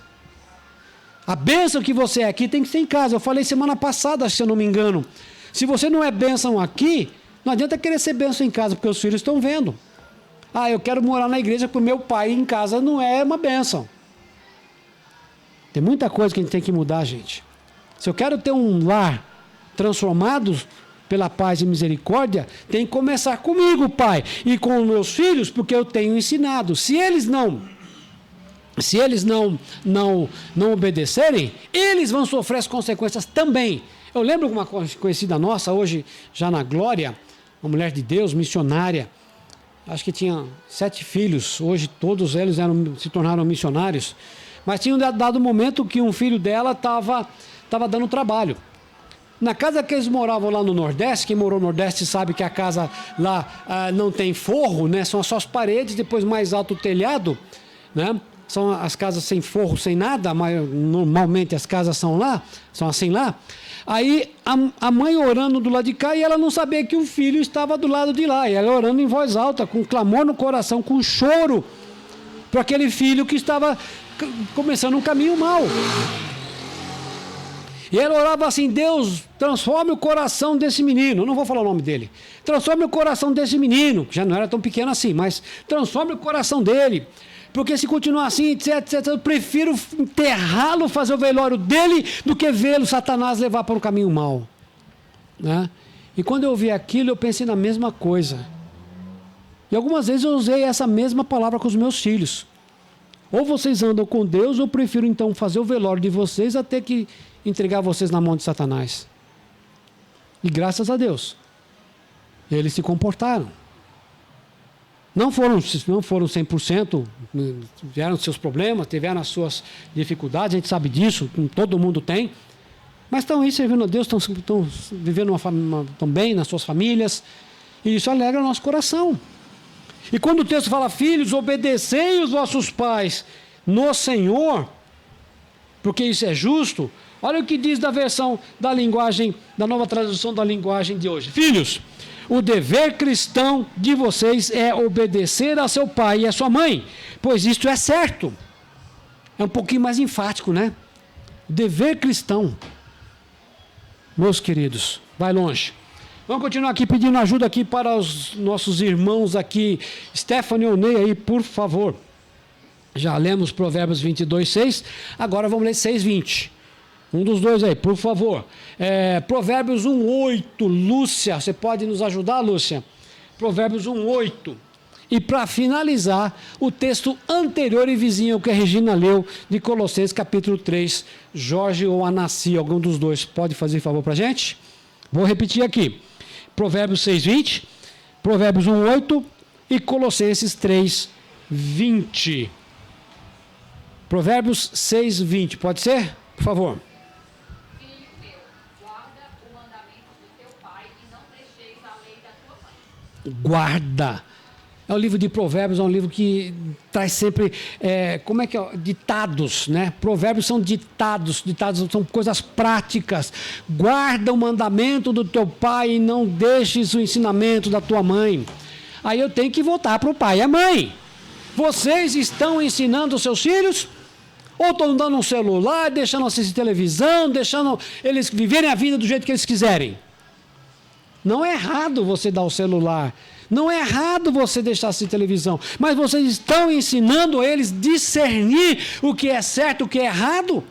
A bênção que você é aqui tem que ser em casa. Eu falei semana passada, se eu não me engano. Se você não é bênção aqui, não adianta querer ser bênção em casa, porque os filhos estão vendo. Eu quero morar na igreja porque o meu pai em casa não é uma bênção. Tem muita coisa que a gente tem que mudar, gente. Se eu quero ter um lar transformado pela paz e misericórdia, tem que começar comigo, pai, e com meus filhos, porque eu tenho ensinado. Se eles não se eles não obedecerem, eles vão sofrer as consequências também. Eu lembro de uma conhecida nossa, hoje já na glória, uma mulher de Deus, missionária, acho que tinha 7 filhos, hoje todos eles se tornaram missionários, mas tinha um dado momento que um filho dela estava dando trabalho. Na casa que eles moravam lá no Nordeste, quem morou no Nordeste sabe que a casa lá não tem forro, né? São só as paredes, depois mais alto o telhado, né? São as casas sem forro, sem nada, mas normalmente as casas são assim lá. Aí a mãe orando do lado de cá e ela não sabia que o filho estava do lado de lá. E ela orando em voz alta, com clamor no coração, com choro, para aquele filho que estava começando um caminho mau. E ela orava assim: Deus, transforme o coração desse menino. Eu não vou falar o nome dele. Transforme o coração desse menino, que já não era tão pequeno assim, mas transforme o coração dele. Porque se continuar assim, etc, eu prefiro enterrá-lo, fazer o velório dele, do que vê-lo Satanás levar para um caminho mau. Né? E quando eu ouvi aquilo, eu pensei na mesma coisa. E algumas vezes eu usei essa mesma palavra com os meus filhos. Ou vocês andam com Deus, ou eu prefiro então fazer o velório de vocês até que entregar vocês na mão de Satanás. E graças a Deus, eles se comportaram. Não foram 100%, tiveram seus problemas, tiveram as suas dificuldades, a gente sabe disso, todo mundo tem. Mas estão aí servindo a Deus, estão vivendo tão bem nas suas famílias, e isso alegra o nosso coração. E quando o texto fala: filhos, obedecei os vossos pais no Senhor, porque isso é justo, olha o que diz da versão da linguagem, da nova tradução da linguagem de hoje. Filhos, o dever cristão de vocês é obedecer a seu pai e a sua mãe, pois isto é certo. É um pouquinho mais enfático, né? Dever cristão. Meus queridos, vai longe. Vamos continuar aqui pedindo ajuda aqui para os nossos irmãos aqui. Stephanie ou Ney aí, por favor. Já lemos Provérbios 22:6, agora vamos ler 6:20. Um dos dois aí, por favor. Provérbios 1:8. Lúcia, você pode nos ajudar, Lúcia? Provérbios 1:8. E para finalizar, o texto anterior e vizinho que a Regina leu, de Colossenses capítulo 3. Jorge ou Anassi, algum dos dois, pode fazer favor para a gente? Vou repetir aqui. Provérbios 6:20, Provérbios 1:8 e Colossenses 3:20. Provérbios 6:20, pode ser? Por favor. Guarda. É o livro de Provérbios, é um livro que traz sempre, ditados, né? Provérbios são ditados são coisas práticas. Guarda o mandamento do teu pai e não deixes o ensinamento da tua mãe. Aí eu tenho que voltar para o pai e a mãe. Vocês estão ensinando os seus filhos? Ou estão dando um celular, deixando assistir televisão, deixando eles viverem a vida do jeito que eles quiserem? Não é errado você dar o celular, não é errado você deixar assistir televisão, mas vocês estão ensinando eles discernir o que é certo e o que é errado?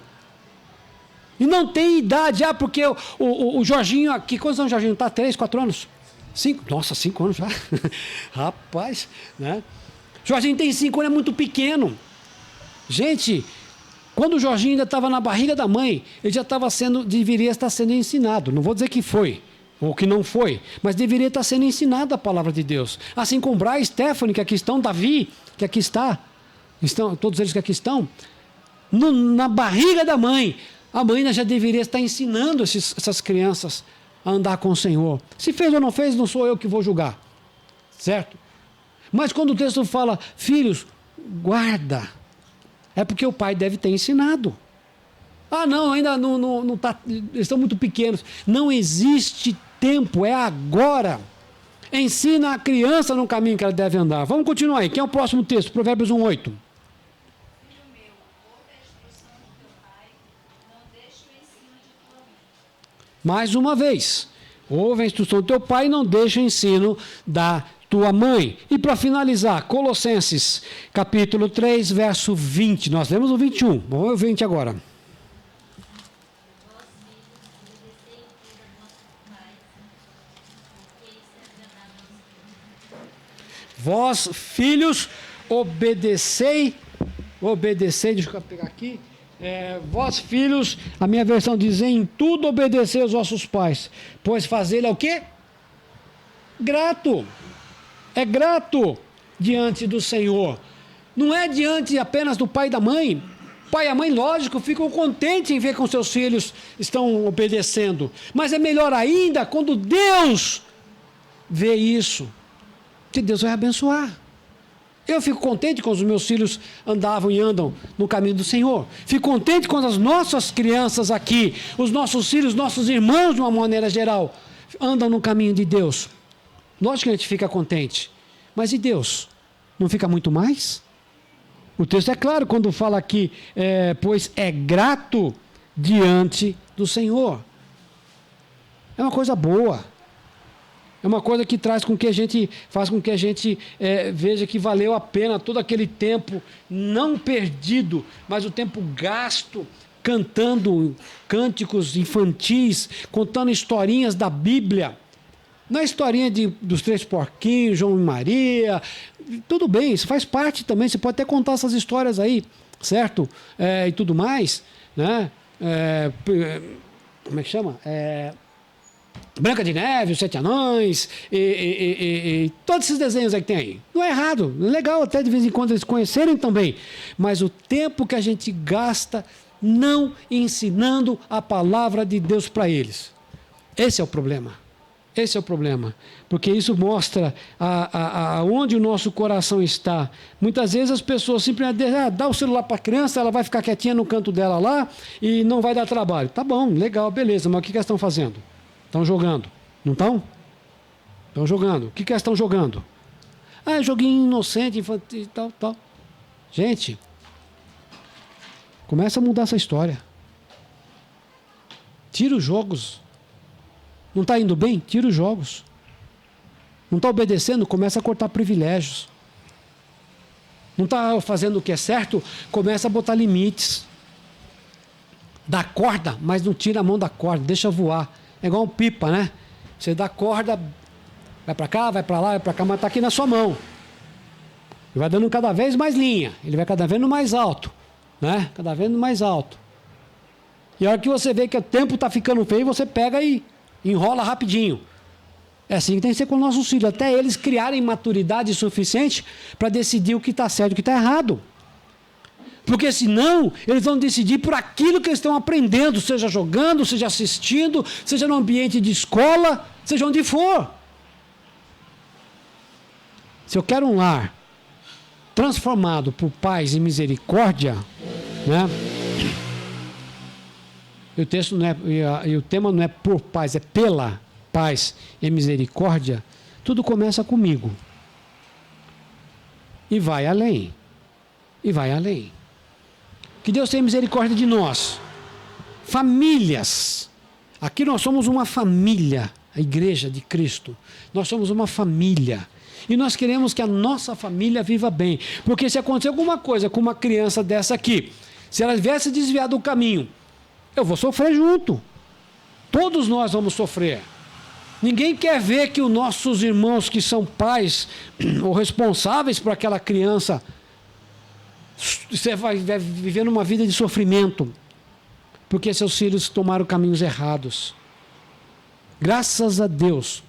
E não tem idade, porque o Jorginho aqui, quantos anos o Jorginho está? 3, 4 anos? 5? Nossa, 5 anos já. Rapaz, né? Jorginho tem 5 anos, é muito pequeno. Gente, quando o Jorginho ainda estava na barriga da mãe, ele já deveria estar sendo ensinado. Não vou dizer que foi, ou que não foi, mas deveria estar sendo ensinada a palavra de Deus. Assim como Braz, Stephanie, que aqui estão, Davi, que aqui estão, todos eles que aqui estão, na barriga da mãe, a mãe já deveria estar ensinando essas crianças a andar com o Senhor. Se fez ou não fez, não sou eu que vou julgar, certo? Mas quando o texto fala: filhos, guarda, é porque o pai deve ter ensinado. Não, ainda não tá, eles estão muito pequenos. Não existe tempo, é agora. Ensina a criança no caminho que ela deve andar. Vamos continuar aí. Quem é o próximo texto? Provérbios 1:8. Mais uma vez. Ouve a instrução do teu pai e não deixe o ensino da tua mãe. E para finalizar, Colossenses, capítulo 3, verso 20. Nós lemos o 21. Vamos ver o 20 agora. Vós, filhos, obedecei obedecer, deixa eu pegar aqui. Vós filhos, a minha versão diz: em tudo obedecer aos vossos pais, pois fazer é o quê? Grato. É grato diante do Senhor. Não é diante apenas do pai e da mãe. O pai e a mãe, lógico, ficam contentes em ver que os seus filhos estão obedecendo. Mas é melhor ainda quando Deus vê isso, que Deus vai abençoar. Eu fico contente quando os meus filhos andavam e andam no caminho do Senhor. Fico contente quando as nossas crianças aqui, os nossos filhos, nossos irmãos, de uma maneira geral, andam no caminho de Deus. Lógico que a gente fica contente. Mas e Deus? Não fica muito mais? O texto é claro quando fala aqui, pois é grato diante do Senhor. É uma coisa boa. É uma coisa que faz com que a gente veja que valeu a pena todo aquele tempo não perdido, mas o tempo gasto cantando cânticos infantis, contando historinhas da Bíblia. Não é historinha dos 3 porquinhos, João e Maria. Tudo bem, isso faz parte também. Você pode até contar essas histórias aí, certo? E tudo mais, né? Como é que chama? Branca de Neve, os 7 Anões, e todos esses desenhos aí que tem aí. Não é errado, é legal até de vez em quando eles conhecerem também. Mas o tempo que a gente gasta não ensinando a palavra de Deus para eles. Esse é o problema. Esse é o problema, porque isso mostra onde o nosso coração está. Muitas vezes as pessoas simplesmente dá o celular para a criança, ela vai ficar quietinha no canto dela lá e não vai dar trabalho. Tá bom, legal, beleza, mas o que elas estão fazendo? Estão jogando, não estão? Estão jogando. O que elas estão jogando? Joguinho inocente, infantil, tal. Gente, começa a mudar essa história. Tira os jogos. Não está indo bem? Tira os jogos. Não está obedecendo? Começa a cortar privilégios. Não está fazendo o que é certo? Começa a botar limites. Dá corda, mas não tira a mão da corda, deixa voar. É igual um pipa, né? Você dá corda, vai para cá, vai para lá, vai para cá, mas está aqui na sua mão. Ele vai dando cada vez mais linha, ele vai cada vez mais alto, né? Cada vez mais alto. E a hora que você vê que o tempo está ficando feio, você pega e enrola rapidinho. É assim que tem que ser com os nossos filhos, até eles criarem maturidade suficiente para decidir o que está certo e o que está errado. Porque senão eles vão decidir por aquilo que eles estão aprendendo, seja jogando, seja assistindo, seja no ambiente de escola, seja onde for. Se eu quero um lar transformado por paz e misericórdia, né? E o texto não é, e o tema não é por paz, é pela paz e misericórdia. Tudo começa comigo. E vai além. E vai além. Que Deus tenha misericórdia de nós. Famílias. Aqui nós somos uma família, a Igreja de Cristo. Nós somos uma família. E nós queremos que a nossa família viva bem. Porque se acontecer alguma coisa com uma criança dessa aqui, se ela viesse desviar do caminho, eu vou sofrer junto. Todos nós vamos sofrer. Ninguém quer ver que os nossos irmãos que são pais ou responsáveis por aquela criança, você vai viver numa vida de sofrimento, porque seus filhos tomaram caminhos errados. Graças a Deus,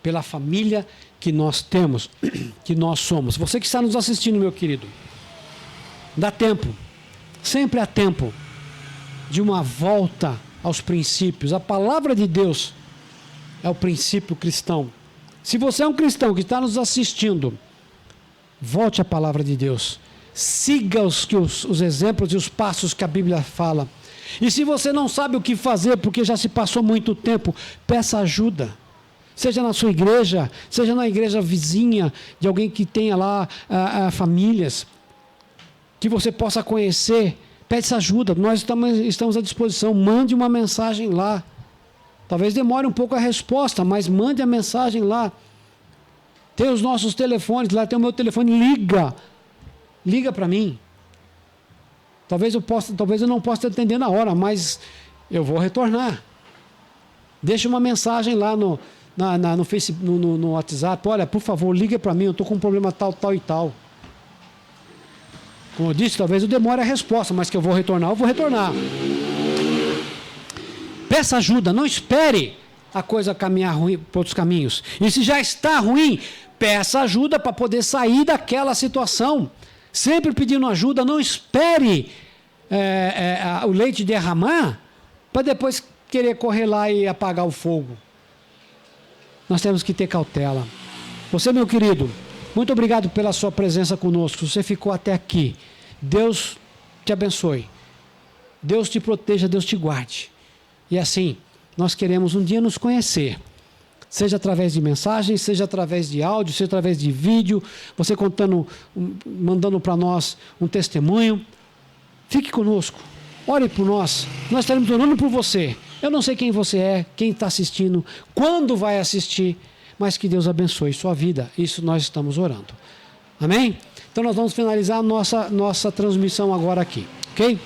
pela família que nós temos, que nós somos. Você que está nos assistindo, meu querido, dá tempo. Sempre há tempo de uma volta aos princípios. A palavra de Deus é o princípio cristão. Se você é um cristão que está nos assistindo, volte à palavra de Deus. Siga os exemplos e os passos que a Bíblia fala. E se você não sabe o que fazer, porque já se passou muito tempo, peça ajuda. Seja na sua igreja, seja na igreja vizinha, de alguém que tenha lá famílias, que você possa conhecer, peça ajuda, nós estamos à disposição, mande uma mensagem lá. Talvez demore um pouco a resposta, mas mande a mensagem lá. Tem os nossos telefones lá, tem o meu telefone, liga para mim. Talvez eu não possa te atender na hora, mas eu vou retornar. Deixa uma mensagem lá no Facebook, no WhatsApp, olha, por favor, liga para mim, eu estou com um problema tal e tal. Como eu disse, talvez eu demore a resposta, mas que eu vou retornar, eu vou retornar. Peça ajuda, não espere a coisa caminhar ruim por outros caminhos. E se já está ruim, peça ajuda para poder sair daquela situação. Sempre pedindo ajuda, não espere o leite derramar para depois querer correr lá e apagar o fogo. Nós temos que ter cautela. Você, meu querido, muito obrigado pela sua presença conosco. Você ficou até aqui. Deus te abençoe. Deus te proteja, Deus te guarde. E assim, nós queremos um dia nos conhecer. Seja através de mensagens, seja através de áudio, seja através de vídeo, você mandando para nós um testemunho. Fique conosco, ore por nós, nós estaremos orando por você. Eu não sei quem você é, quem está assistindo, quando vai assistir, mas que Deus abençoe sua vida, isso nós estamos orando. Amém? Então nós vamos finalizar a nossa transmissão agora aqui, ok?